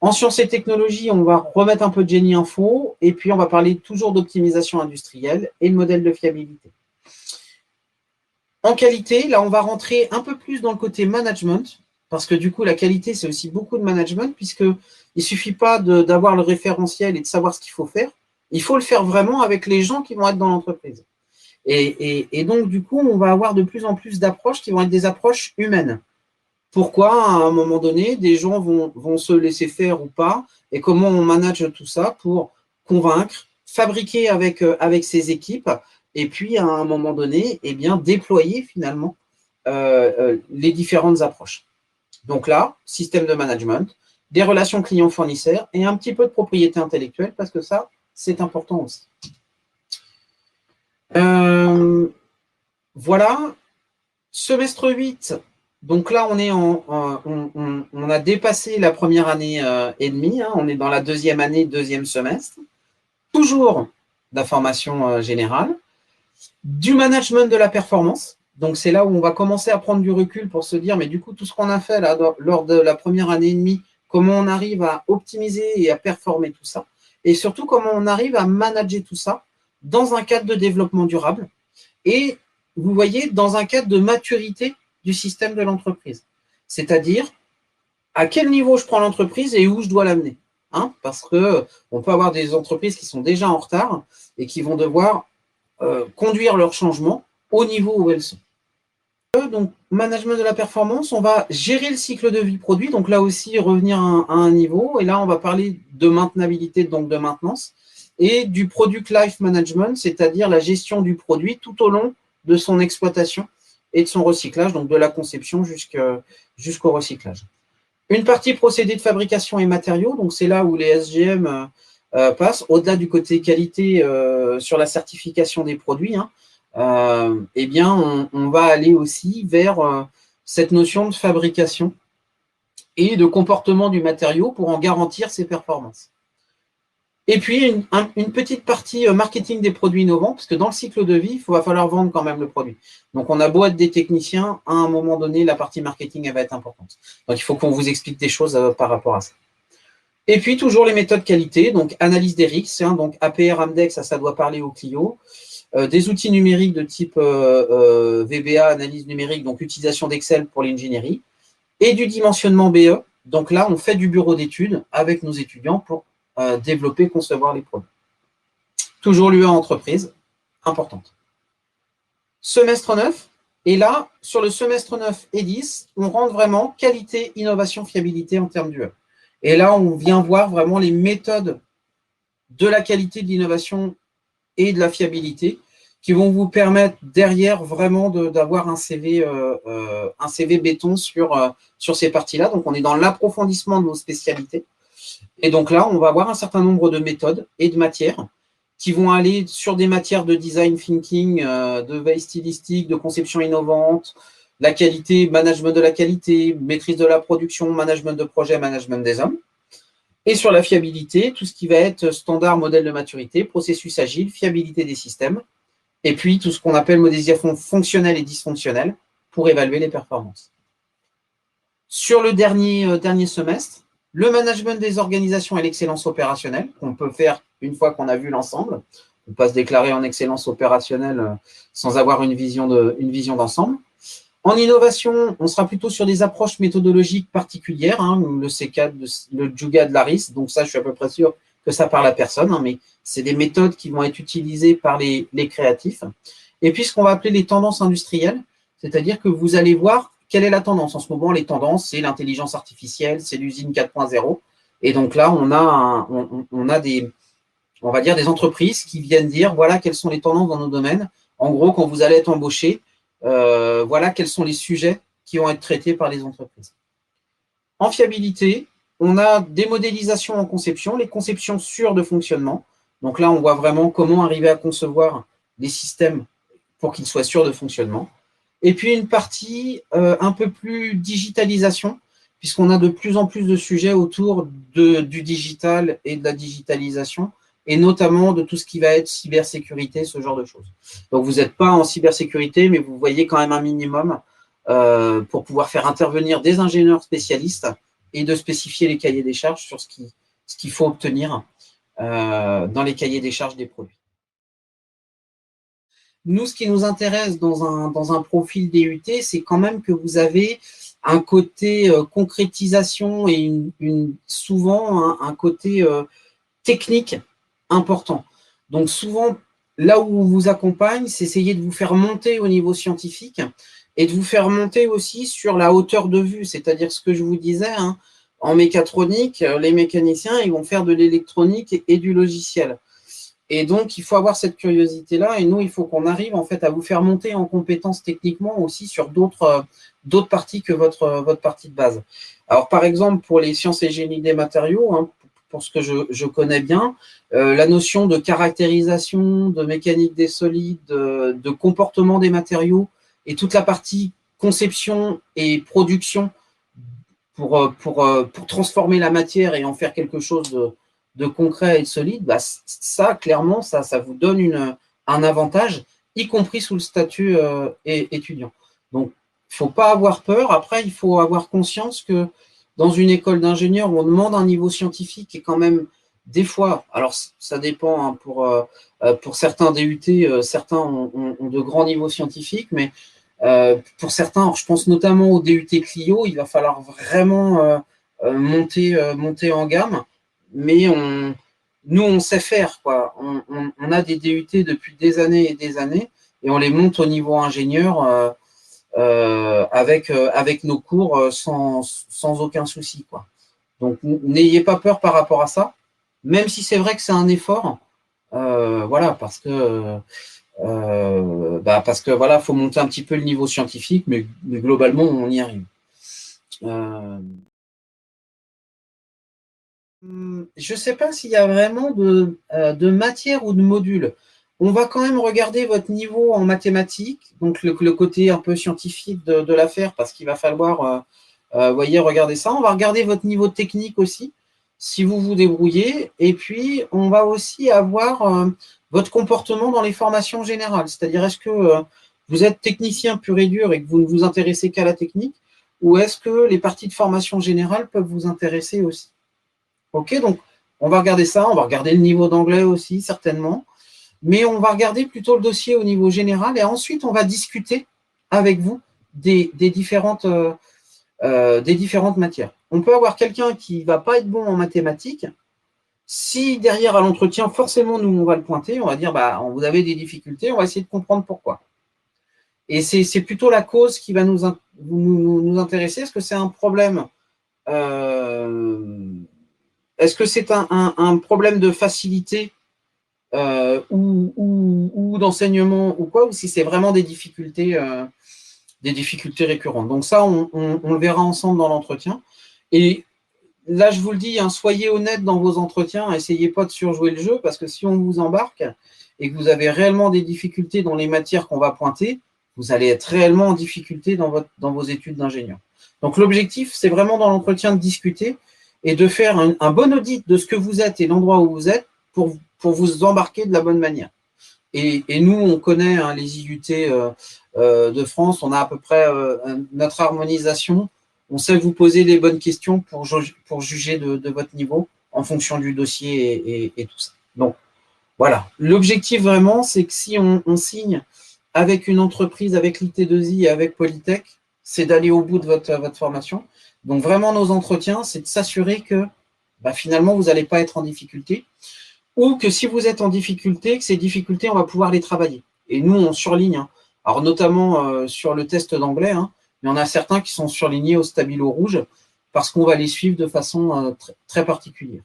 S2: En sciences et technologies, on va remettre un peu de génie info et puis on va parler toujours d'optimisation industrielle et de modèle de fiabilité. En qualité, là on va rentrer un peu plus dans le côté management parce que du coup la qualité c'est aussi beaucoup de management puisqu'il ne suffit pas d'avoir le référentiel et de savoir ce qu'il faut faire, il faut le faire vraiment avec les gens qui vont être dans l'entreprise. Et donc, du coup, on va avoir de plus en plus d'approches qui vont être des approches humaines. Pourquoi, à un moment donné, des gens vont se laisser faire ou pas, et comment on manage tout ça pour convaincre, fabriquer avec ses équipes, et puis, à un moment donné, eh bien, déployer finalement les différentes approches. Donc là, système de management, des relations clients-fournisseurs et un petit peu de propriété intellectuelle, parce que ça, c'est important aussi. Voilà, semestre 8, donc là on a dépassé la première année et demie, hein, on est dans la deuxième année, deuxième semestre, toujours de la formation générale, du management de la performance, donc c'est là où on va commencer à prendre du recul pour se dire, mais du coup tout ce qu'on a fait là lors de la première année et demie, comment on arrive à optimiser et à performer tout ça, et surtout comment on arrive à manager tout ça dans un cadre de développement durable et, vous voyez, dans un cadre de maturité du système de l'entreprise. C'est-à-dire, à quel niveau je prends l'entreprise et où je dois l'amener. Hein, parce qu'on peut avoir des entreprises qui sont déjà en retard et qui vont devoir conduire leur changement au niveau où elles sont. Donc, management de la performance, on va gérer le cycle de vie produit, donc là aussi revenir à un niveau, et là on va parler de maintenabilité, donc de maintenance, et du product life management, c'est-à-dire la gestion du produit tout au long de son exploitation et de son recyclage, donc de la conception jusqu'au recyclage. Une partie procédé de fabrication et matériaux, donc c'est là où les SGM passent, au-delà du côté qualité sur la certification des produits, hein, eh bien on va aller aussi vers cette notion de fabrication et de comportement du matériau pour en garantir ses performances. Et puis, une petite partie marketing des produits innovants, parce que dans le cycle de vie, il va falloir vendre quand même le produit. Donc, on a beau être des techniciens, à un moment donné, la partie marketing, elle va être importante. Donc, il faut qu'on vous explique des choses par rapport à ça. Et puis, toujours les méthodes qualité, donc analyse des risques, donc APR, Amdex, ça doit parler au Clio. Des outils numériques de type VBA, analyse numérique, donc utilisation d'Excel pour l'ingénierie. Et du dimensionnement BE. Donc là, on fait du bureau d'études avec nos étudiants pour développer, concevoir les produits. Toujours l'UE entreprise, importante. Semestre 9, et là, sur le semestre 9 et 10, on rentre vraiment qualité, innovation, fiabilité en termes d'UE. Et là, on vient voir vraiment les méthodes de la qualité, de l'innovation et de la fiabilité qui vont vous permettre derrière vraiment d'avoir un CV béton sur ces parties-là. Donc, on est dans l'approfondissement de vos spécialités. Et donc là, on va avoir un certain nombre de méthodes et de matières qui vont aller sur des matières de design thinking, de veille stylistique, de conception innovante, la qualité, management de la qualité, maîtrise de la production, management de projet, management des hommes. Et sur la fiabilité, tout ce qui va être standard, modèle de maturité, processus agile, fiabilité des systèmes, et puis tout ce qu'on appelle modélisation fonctionnelle et dysfonctionnelle pour évaluer les performances. Sur le dernier semestre, le management des organisations et l'excellence opérationnelle, qu'on peut faire une fois qu'on a vu l'ensemble. On ne peut pas se déclarer en excellence opérationnelle sans avoir une vision d'ensemble. En innovation, on sera plutôt sur des approches méthodologiques particulières, le C4, le Juga de Laris, donc ça, je suis à peu près sûr que ça parle à personne, mais c'est des méthodes qui vont être utilisées par les créatifs. Et puis, ce qu'on va appeler les tendances industrielles, c'est-à-dire que vous allez voir quelle est la tendance. En ce moment, les tendances, c'est l'intelligence artificielle, c'est l'usine 4.0. Et donc là, on a des entreprises qui viennent dire, voilà, quelles sont les tendances dans nos domaines. En gros, quand vous allez être embauché, voilà quels sont les sujets qui vont être traités par les entreprises. En fiabilité, on a des modélisations en conception, les conceptions sûres de fonctionnement. Donc là, on voit vraiment comment arriver à concevoir des systèmes pour qu'ils soient sûrs de fonctionnement. Et puis une partie un peu plus digitalisation, puisqu'on a de plus en plus de sujets autour du digital et de la digitalisation, et notamment de tout ce qui va être cybersécurité, ce genre de choses. Donc vous n'êtes pas en cybersécurité, mais vous voyez quand même un minimum pour pouvoir faire intervenir des ingénieurs spécialistes et de spécifier les cahiers des charges sur ce qu'il faut obtenir dans les cahiers des charges des produits. Nous, ce qui nous intéresse dans un profil DUT, c'est quand même que vous avez un côté concrétisation et souvent un côté technique important. Donc souvent, là où on vous accompagne, c'est essayer de vous faire monter au niveau scientifique et de vous faire monter aussi sur la hauteur de vue, c'est-à-dire ce que je vous disais, en mécatronique, les mécaniciens, ils vont faire de l'électronique et du logiciel. Et donc, il faut avoir cette curiosité-là. Et nous, il faut qu'on arrive en fait à vous faire monter en compétences techniquement aussi sur d'autres parties que votre partie de base. Alors, par exemple, pour les sciences et génie des matériaux, pour ce que je connais bien, la notion de caractérisation, de mécanique des solides, de comportement des matériaux et toute la partie conception et production pour transformer la matière et en faire quelque chose de concret et de solide, bah, ça, clairement, ça vous donne un avantage, y compris sous le statut étudiant. Donc, il ne faut pas avoir peur. Après, il faut avoir conscience que dans une école d'ingénieur où on demande un niveau scientifique et quand même, des fois, alors ça dépend, pour certains DUT, certains ont de grands niveaux scientifiques, mais pour certains, je pense notamment au DUT Clio, il va falloir vraiment monter en gamme. Mais nous, on sait faire, quoi. On a des DUT depuis des années et des années, et on les monte au niveau ingénieur avec nos cours sans aucun souci, quoi. Donc, n'ayez pas peur par rapport à ça, même si c'est vrai que c'est un effort, voilà, parce que voilà, faut monter un petit peu le niveau scientifique, mais globalement, on y arrive. Je ne sais pas s'il y a vraiment de matière ou de module. On va quand même regarder votre niveau en mathématiques, donc le côté un peu scientifique de l'affaire, parce qu'il va falloir, voyez, regarder ça. On va regarder votre niveau technique aussi, si vous vous débrouillez. Et puis, on va aussi avoir votre comportement dans les formations générales. C'est-à-dire, est-ce que vous êtes technicien pur et dur et que vous ne vous intéressez qu'à la technique, ou est-ce que les parties de formation générale peuvent vous intéresser aussi? Ok, donc on va regarder ça, on va regarder le niveau d'anglais aussi, certainement. Mais on va regarder plutôt le dossier au niveau général et ensuite on va discuter avec vous des différentes matières. On peut avoir quelqu'un qui ne va pas être bon en mathématiques. Si derrière à l'entretien, forcément, nous, on va le pointer, on va dire, bah, vous avez des difficultés, on va essayer de comprendre pourquoi. Et c'est plutôt la cause qui va nous intéresser. Est-ce que c'est un problème est-ce que c'est un problème de facilité ou d'enseignement ou quoi, ou si c'est vraiment des difficultés récurrentes. Donc ça, on le verra ensemble dans l'entretien. Et là, je vous le dis, hein, soyez honnête dans vos entretiens, essayez pas de surjouer le jeu, parce que si on vous embarque et que vous avez réellement des difficultés dans les matières qu'on va pointer, vous allez être réellement en difficulté dans vos études d'ingénieur. Donc l'objectif, c'est vraiment dans l'entretien de discuter et de faire un bon audit de ce que vous êtes et l'endroit où vous êtes pour vous embarquer de la bonne manière. Et nous, on connaît hein, les IUT de France, on a à peu près notre harmonisation. On sait vous poser les bonnes questions pour juger de votre niveau en fonction du dossier et tout ça. Donc, voilà. L'objectif vraiment, c'est que si on signe avec une entreprise, avec l'IT2I et avec Polytech, c'est d'aller au bout de votre formation. Donc, vraiment, nos entretiens, c'est de s'assurer que bah, finalement, vous n'allez pas être en difficulté ou que si vous êtes en difficulté, que ces difficultés, on va pouvoir les travailler. Et nous, on surligne, hein. Alors notamment sur le test d'anglais, hein, il y en a certains qui sont surlignés au stabilo rouge parce qu'on va les suivre de façon très particulière.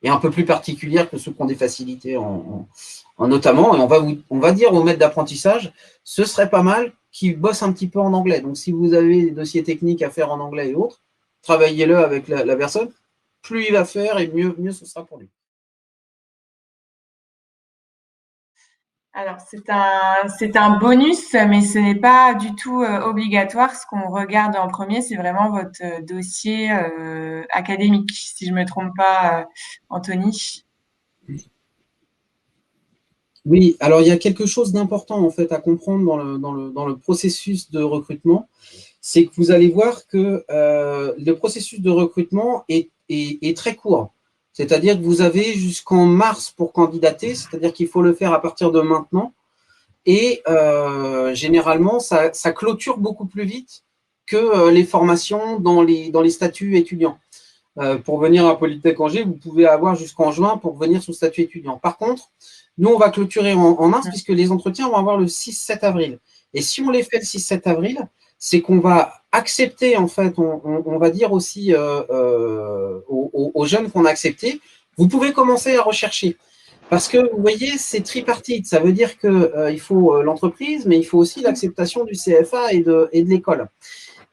S2: Et un peu plus particulière que ceux qui ont des facilités notamment. Et on va dire aux maîtres d'apprentissage, ce serait pas mal qu'ils bossent un petit peu en anglais. Donc si vous avez des dossiers techniques à faire en anglais et autres, travaillez-le avec la personne. Plus il va faire et mieux ce sera pour lui.
S1: Alors, c'est un bonus, mais ce n'est pas du tout obligatoire. Ce qu'on regarde en premier, c'est vraiment votre dossier académique, si je me trompe pas, Anthony.
S2: Oui, alors il y a quelque chose d'important en fait à comprendre dans le processus de recrutement, c'est que vous allez voir que le processus de recrutement est très court. C'est-à-dire que vous avez jusqu'en mars pour candidater, c'est-à-dire qu'il faut le faire à partir de maintenant. Et généralement, ça clôture beaucoup plus vite que les formations dans les statuts étudiants. Pour venir à Polytech Angers, vous pouvez avoir jusqu'en juin pour venir sous statut étudiant. Par contre, nous, on va clôturer en mars puisque les entretiens vont avoir le 6-7 avril. Et si on les fait le 6-7 avril, c'est qu'on va accepter, en fait, on va dire aussi aux jeunes qu'on a acceptés, vous pouvez commencer à rechercher. Parce que, vous voyez, c'est tripartite. Ça veut dire qu'il faut l'entreprise, mais il faut aussi l'acceptation du CFA et de l'école.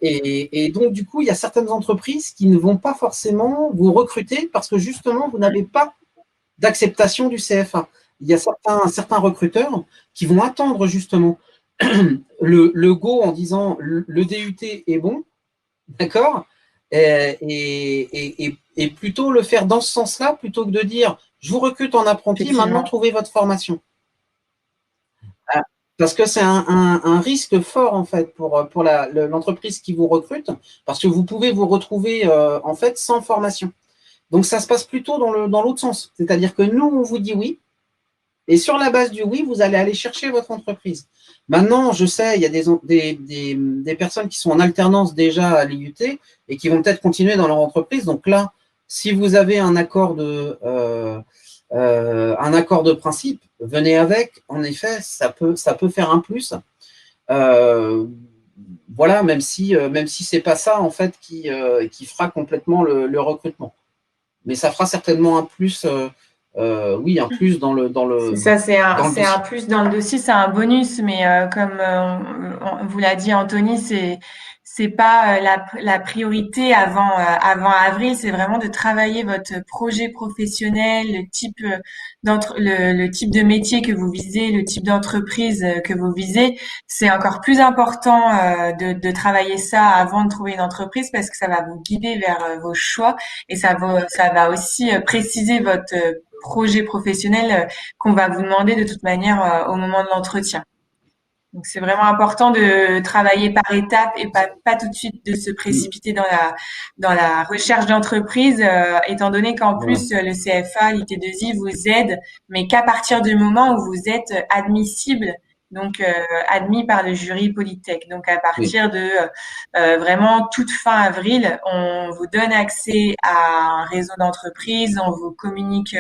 S2: Et donc, du coup, il y a certaines entreprises qui ne vont pas forcément vous recruter parce que, justement, vous n'avez pas d'acceptation du CFA. Il y a certains recruteurs qui vont attendre, justement, le go en disant le DUT est bon, d'accord, et plutôt le faire dans ce sens-là plutôt que de dire je vous recrute en apprenti, maintenant trouvez votre formation. Parce que c'est un risque fort en fait pour l'entreprise qui vous recrute, parce que vous pouvez vous retrouver en fait sans formation. Donc ça se passe plutôt dans l'autre sens, c'est-à-dire que nous on vous dit oui, et sur la base du oui, vous allez aller chercher votre entreprise. Maintenant, je sais, il y a des personnes qui sont en alternance déjà à l'IUT et qui vont peut-être continuer dans leur entreprise. Donc là, si vous avez un accord de principe, venez avec. En effet, ça peut faire un plus. Voilà, même si c'est pas ça en fait qui fera complètement le recrutement. Mais ça fera certainement un plus. Oui, un plus dans le.
S1: C'est ça, c'est un plus dans le dossier, c'est un bonus, mais comme vous l'a dit Anthony, c'est pas la priorité avant avril, c'est vraiment de travailler votre projet professionnel, le type le type de métier que vous visez, le type d'entreprise que vous visez. C'est encore plus important de travailler ça avant de trouver une entreprise parce que ça va vous guider vers vos choix et ça va aussi préciser votre projet professionnel qu'on va vous demander de toute manière au moment de l'entretien. Donc, c'est vraiment important de travailler par étapes et pas tout de suite de se précipiter dans la recherche d'entreprise, étant donné qu'en
S2: Voilà.
S1: plus, le CFA, l'IT2I vous aide, mais qu'à partir du moment où vous êtes admissible, donc admis par le jury Polytech. Donc, à
S2: Oui.
S1: partir de vraiment toute fin avril, on vous donne accès à un réseau d'entreprises, on vous communique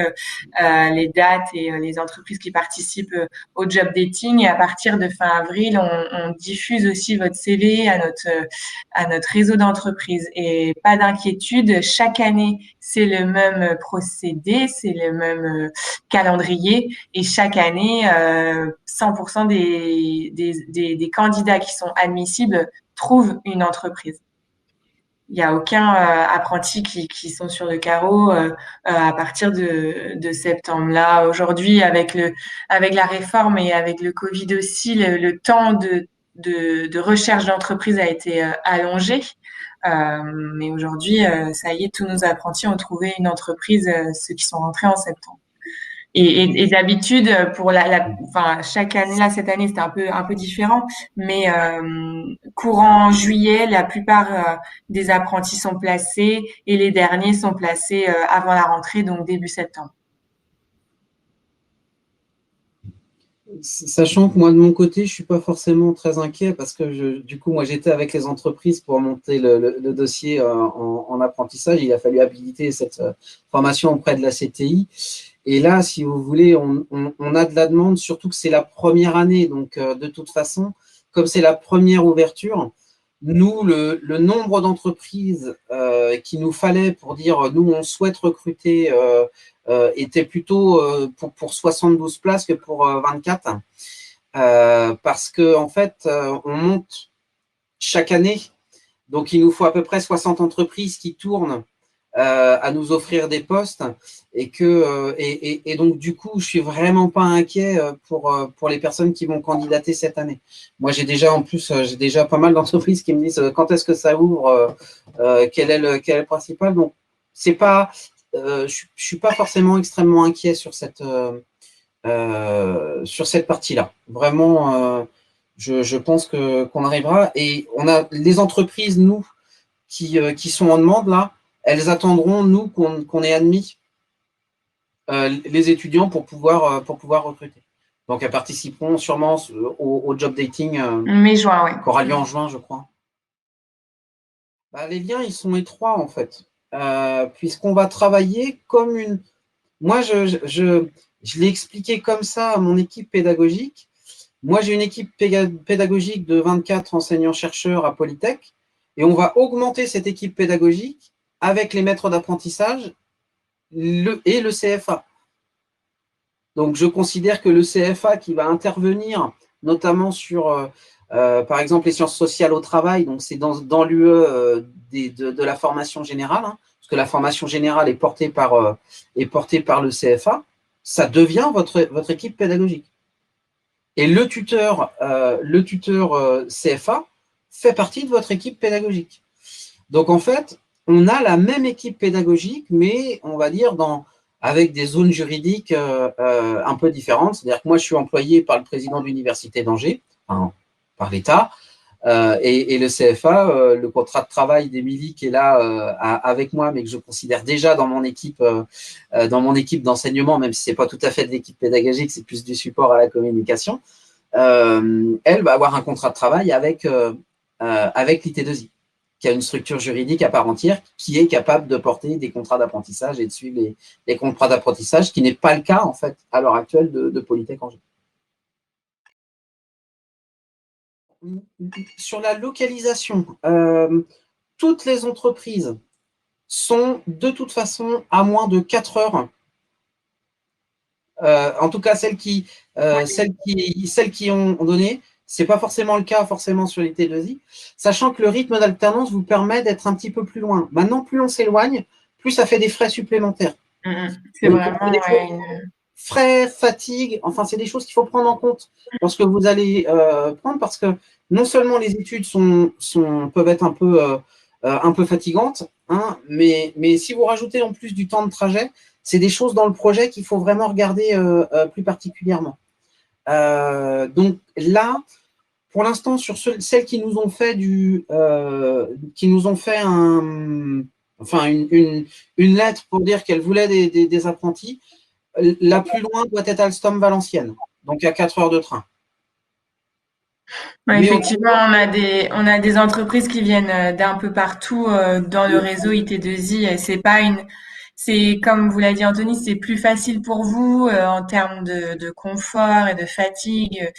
S1: les dates et les entreprises qui participent au job dating. Et à partir de fin avril, on diffuse aussi votre CV à notre réseau d'entreprises. Et pas d'inquiétude, chaque année, c'est le même procédé, c'est le même calendrier. Et chaque année, 100% des candidats qui sont admissibles trouvent une entreprise. Il n'y a aucun apprenti qui sont sur le carreau à partir de septembre. Là, aujourd'hui, avec la réforme et avec le Covid aussi, le temps de recherche d'entreprise a été allongé. Mais aujourd'hui, ça y est, tous nos apprentis ont trouvé une entreprise, ceux qui sont rentrés en septembre. Et d'habitude, pour enfin, chaque année, là, cette année, c'était un peu différent, mais courant juillet, la plupart des apprentis sont placés et les derniers sont placés avant la rentrée, donc début septembre.
S2: Sachant que moi, de mon côté, je ne suis pas forcément très inquiet parce que du coup, moi, j'étais avec les entreprises pour monter le dossier en apprentissage. Il a fallu habiliter cette formation auprès de la CTI. Et là, si vous voulez, on a de la demande, surtout que c'est la première année. Donc, de toute façon, comme c'est la première ouverture, nous, le nombre d'entreprises qu'il nous fallait pour dire nous, on souhaite recruter était plutôt pour 72 places que pour 24. Parce qu'en en fait, on monte chaque année. Donc, il nous faut à peu près 60 entreprises qui tournent à nous offrir des postes et donc du coup je suis vraiment pas inquiet pour les personnes qui vont candidater cette année. Moi j'ai déjà pas mal d'entreprises qui me disent quand est-ce que ça ouvre, quel est le principal. Donc c'est pas je suis pas forcément extrêmement inquiet sur cette partie-là. Vraiment je pense qu'on arrivera et on a les entreprises nous qui sont en demande là. Elles attendront, nous, qu'on ait admis les étudiants pour pouvoir recruter. Donc, elles participeront sûrement au job dating
S1: Mai-juin, oui.
S2: qui aura lieu en juin, je crois. Bah, les liens, ils sont étroits, en fait, puisqu'on va travailler comme une… Moi, je l'ai expliqué comme ça à mon équipe pédagogique. Moi, j'ai une équipe pédagogique de 24 enseignants-chercheurs à Polytech, et on va augmenter cette équipe pédagogique avec les maîtres d'apprentissage et le CFA. Donc, je considère que le CFA qui va intervenir notamment sur, par exemple, les sciences sociales au travail, donc c'est dans l'UE de la formation générale, hein, parce que la formation générale est portée par le CFA, ça devient votre équipe pédagogique. Et le tuteur CFA fait partie de votre équipe pédagogique. Donc, en fait, on a la même équipe pédagogique, mais on va dire avec des zones juridiques un peu différentes. C'est-à-dire que moi, je suis employé par le président de l'Université d'Angers, enfin, par l'État, et le CFA, le contrat de travail d'Émilie qui est là avec moi, mais que je considère déjà dans mon équipe d'enseignement, même si ce n'est pas tout à fait de l'équipe pédagogique, c'est plus du support à la communication, elle va avoir un contrat de travail avec l'IT2I, qui a une structure juridique à part entière, qui est capable de porter des contrats d'apprentissage et de suivre les contrats d'apprentissage, ce qui n'est pas le cas, en fait, à l'heure actuelle de Polytech Angers. Sur la localisation, toutes les entreprises sont de toute façon à moins de 4 heures. En tout cas, celles qui ont donné, Ce n'est pas forcément le cas forcément sur les T2I, sachant que le rythme d'alternance vous permet d'être un petit peu plus loin. Maintenant, plus on s'éloigne, plus ça fait des frais supplémentaires.
S1: C'est vraiment
S2: frais, fatigue, enfin, c'est des choses qu'il faut prendre en compte lorsque vous allez prendre, parce que non seulement les études peuvent être un peu fatigantes, hein, mais si vous rajoutez en plus du temps de trajet, c'est des choses dans le projet qu'il faut vraiment regarder plus particulièrement. Donc là, pour l'instant, sur celles qui nous ont fait une lettre pour dire qu'elles voulaient des apprentis, la plus loin doit être Alstom-Valenciennes, donc à 4 heures de train.
S1: Ouais, effectivement, on a des entreprises qui viennent d'un peu partout dans le réseau IT2I. Et c'est comme vous l'a dit Anthony, c'est plus facile pour vous en termes de confort et de fatigue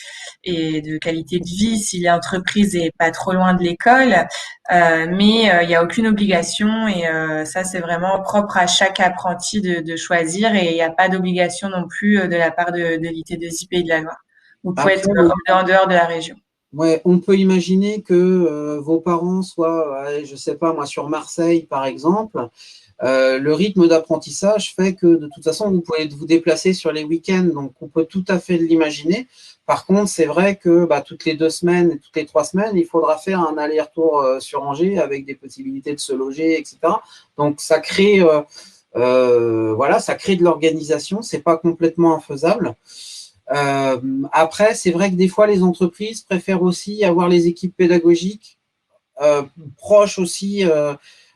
S1: et de qualité de vie si l'entreprise est pas trop loin de l'école. Mais il n'y a aucune obligation et ça c'est vraiment propre à chaque apprenti de choisir et il n'y a pas d'obligation non plus de la part de l'IT2I Pays de la Loire. Vous pouvez être en dehors de la région.
S2: Ouais, on peut imaginer que vos parents soient, je ne sais pas moi, sur Marseille par exemple. Le rythme d'apprentissage fait que de toute façon, vous pouvez vous déplacer sur les week-ends, donc on peut tout à fait l'imaginer. Par contre, c'est vrai que toutes les 2 semaines, toutes les 3 semaines, il faudra faire un aller-retour sur Angers avec des possibilités de se loger, etc. Donc ça crée, ça crée de l'organisation. C'est pas complètement infaisable. Après, c'est vrai que des fois, les entreprises préfèrent aussi avoir les équipes pédagogiques proches aussi,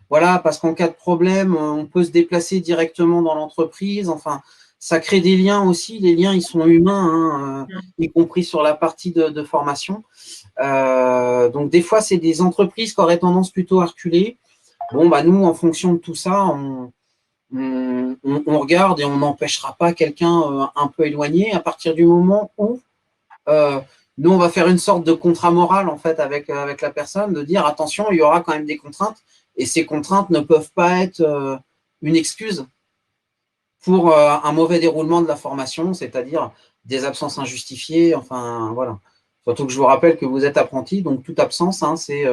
S2: parce qu'en cas de problème, on peut se déplacer directement dans l'entreprise. Enfin, ça crée des liens aussi. Les liens, ils sont humains, y compris sur la partie de formation. Donc, des fois, c'est des entreprises qui auraient tendance plutôt à reculer. Bon, nous, en fonction de tout ça, on regarde et on n'empêchera pas quelqu'un un peu éloigné à partir du moment où nous, on va faire une sorte de contrat moral en fait avec la personne, de dire attention, il y aura quand même des contraintes et ces contraintes ne peuvent pas être une excuse pour un mauvais déroulement de la formation, c'est-à-dire des absences injustifiées, enfin voilà. Surtout que je vous rappelle que vous êtes apprenti, donc toute absence, c'est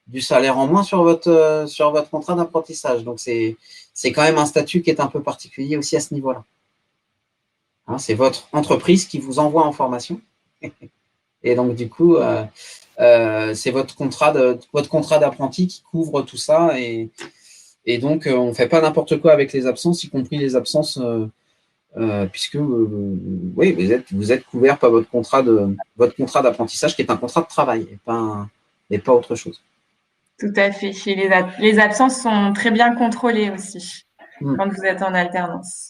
S2: du salaire en moins sur votre contrat d'apprentissage. Donc c'est quand même un statut qui est un peu particulier aussi à ce niveau-là. Hein, c'est votre entreprise qui vous envoie en formation. Et donc, du coup, c'est votre contrat d'apprenti qui couvre tout ça. Et donc, on ne fait pas n'importe quoi avec les absences, y compris les absences, puisque oui, vous êtes couvert par votre contrat d'apprentissage, qui est un contrat de travail, et pas autre chose.
S1: Tout à fait. Et les absences sont très bien contrôlées aussi quand vous êtes en alternance.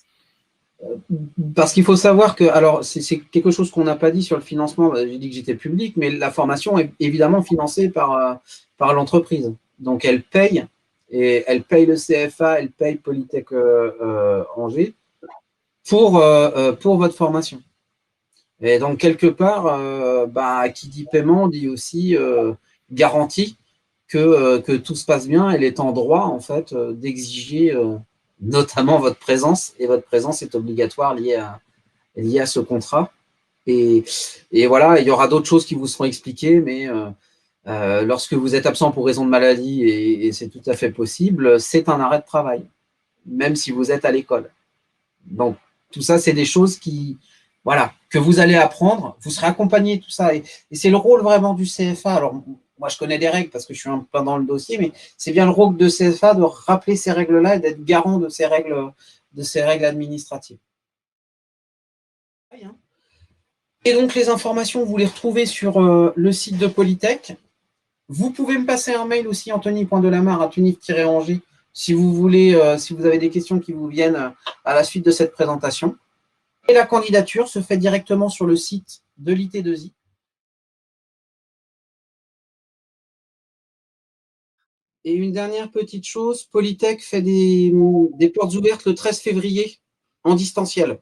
S2: Parce qu'il faut savoir que, alors c'est quelque chose qu'on n'a pas dit sur le financement, j'ai dit que j'étais public, mais la formation est évidemment financée par l'entreprise. Donc elle paye, et elle paye le CFA, elle paye Polytech Angers pour votre formation. Et donc quelque part, qui dit paiement dit aussi garantie que tout se passe bien. Elle est en droit en fait d'exiger notamment votre présence, et votre présence est obligatoire liée à ce contrat. Et voilà, il y aura d'autres choses qui vous seront expliquées, mais lorsque vous êtes absent pour raison de maladie, et c'est tout à fait possible, c'est un arrêt de travail, même si vous êtes à l'école. Donc, tout ça, c'est des choses que vous allez apprendre. Vous serez accompagné de tout ça. Et c'est le rôle vraiment du CFA. Alors, moi, je connais des règles parce que je suis un peu dans le dossier, mais c'est bien le rôle de CFA de rappeler ces règles-là et d'être garant de ces règles administratives. Et donc, les informations, vous les retrouvez sur le site de Polytech. Vous pouvez me passer un mail aussi, anthony.delamare@tunif-angers, si vous voulez, si vous avez des questions qui vous viennent à la suite de cette présentation. Et la candidature se fait directement sur le site de l'IT2I. Et une dernière petite chose, Polytech fait des portes ouvertes le 13 février en distanciel.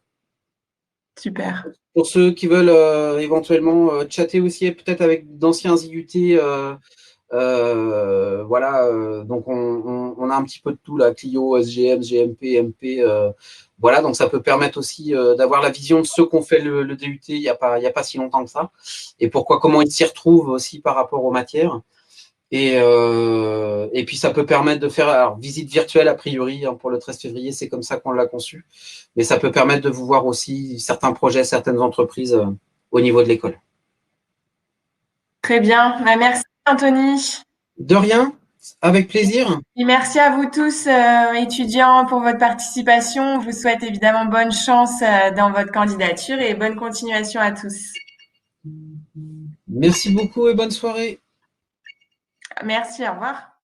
S1: Super.
S2: Pour ceux qui veulent éventuellement chatter aussi, peut-être avec d'anciens IUT Voilà, donc on a un petit peu de tout là, Clio, SGM, GMP, MP. Voilà, donc ça peut permettre aussi d'avoir la vision de ceux qui ont fait le DUT il y a pas si longtemps que ça, et comment ils s'y retrouvent aussi par rapport aux matières. Et puis ça peut permettre de faire visite virtuelle a priori hein, pour le 13 février, c'est comme ça qu'on l'a conçu, mais ça peut permettre de vous voir aussi certains projets, certaines entreprises au niveau de l'école.
S1: Très bien. Bah, merci, Anthony.
S2: De rien, avec plaisir.
S1: Et merci à vous tous, étudiants, pour votre participation. Je vous souhaite évidemment bonne chance dans votre candidature et bonne continuation à tous.
S2: Merci beaucoup et bonne soirée.
S1: Merci, au revoir.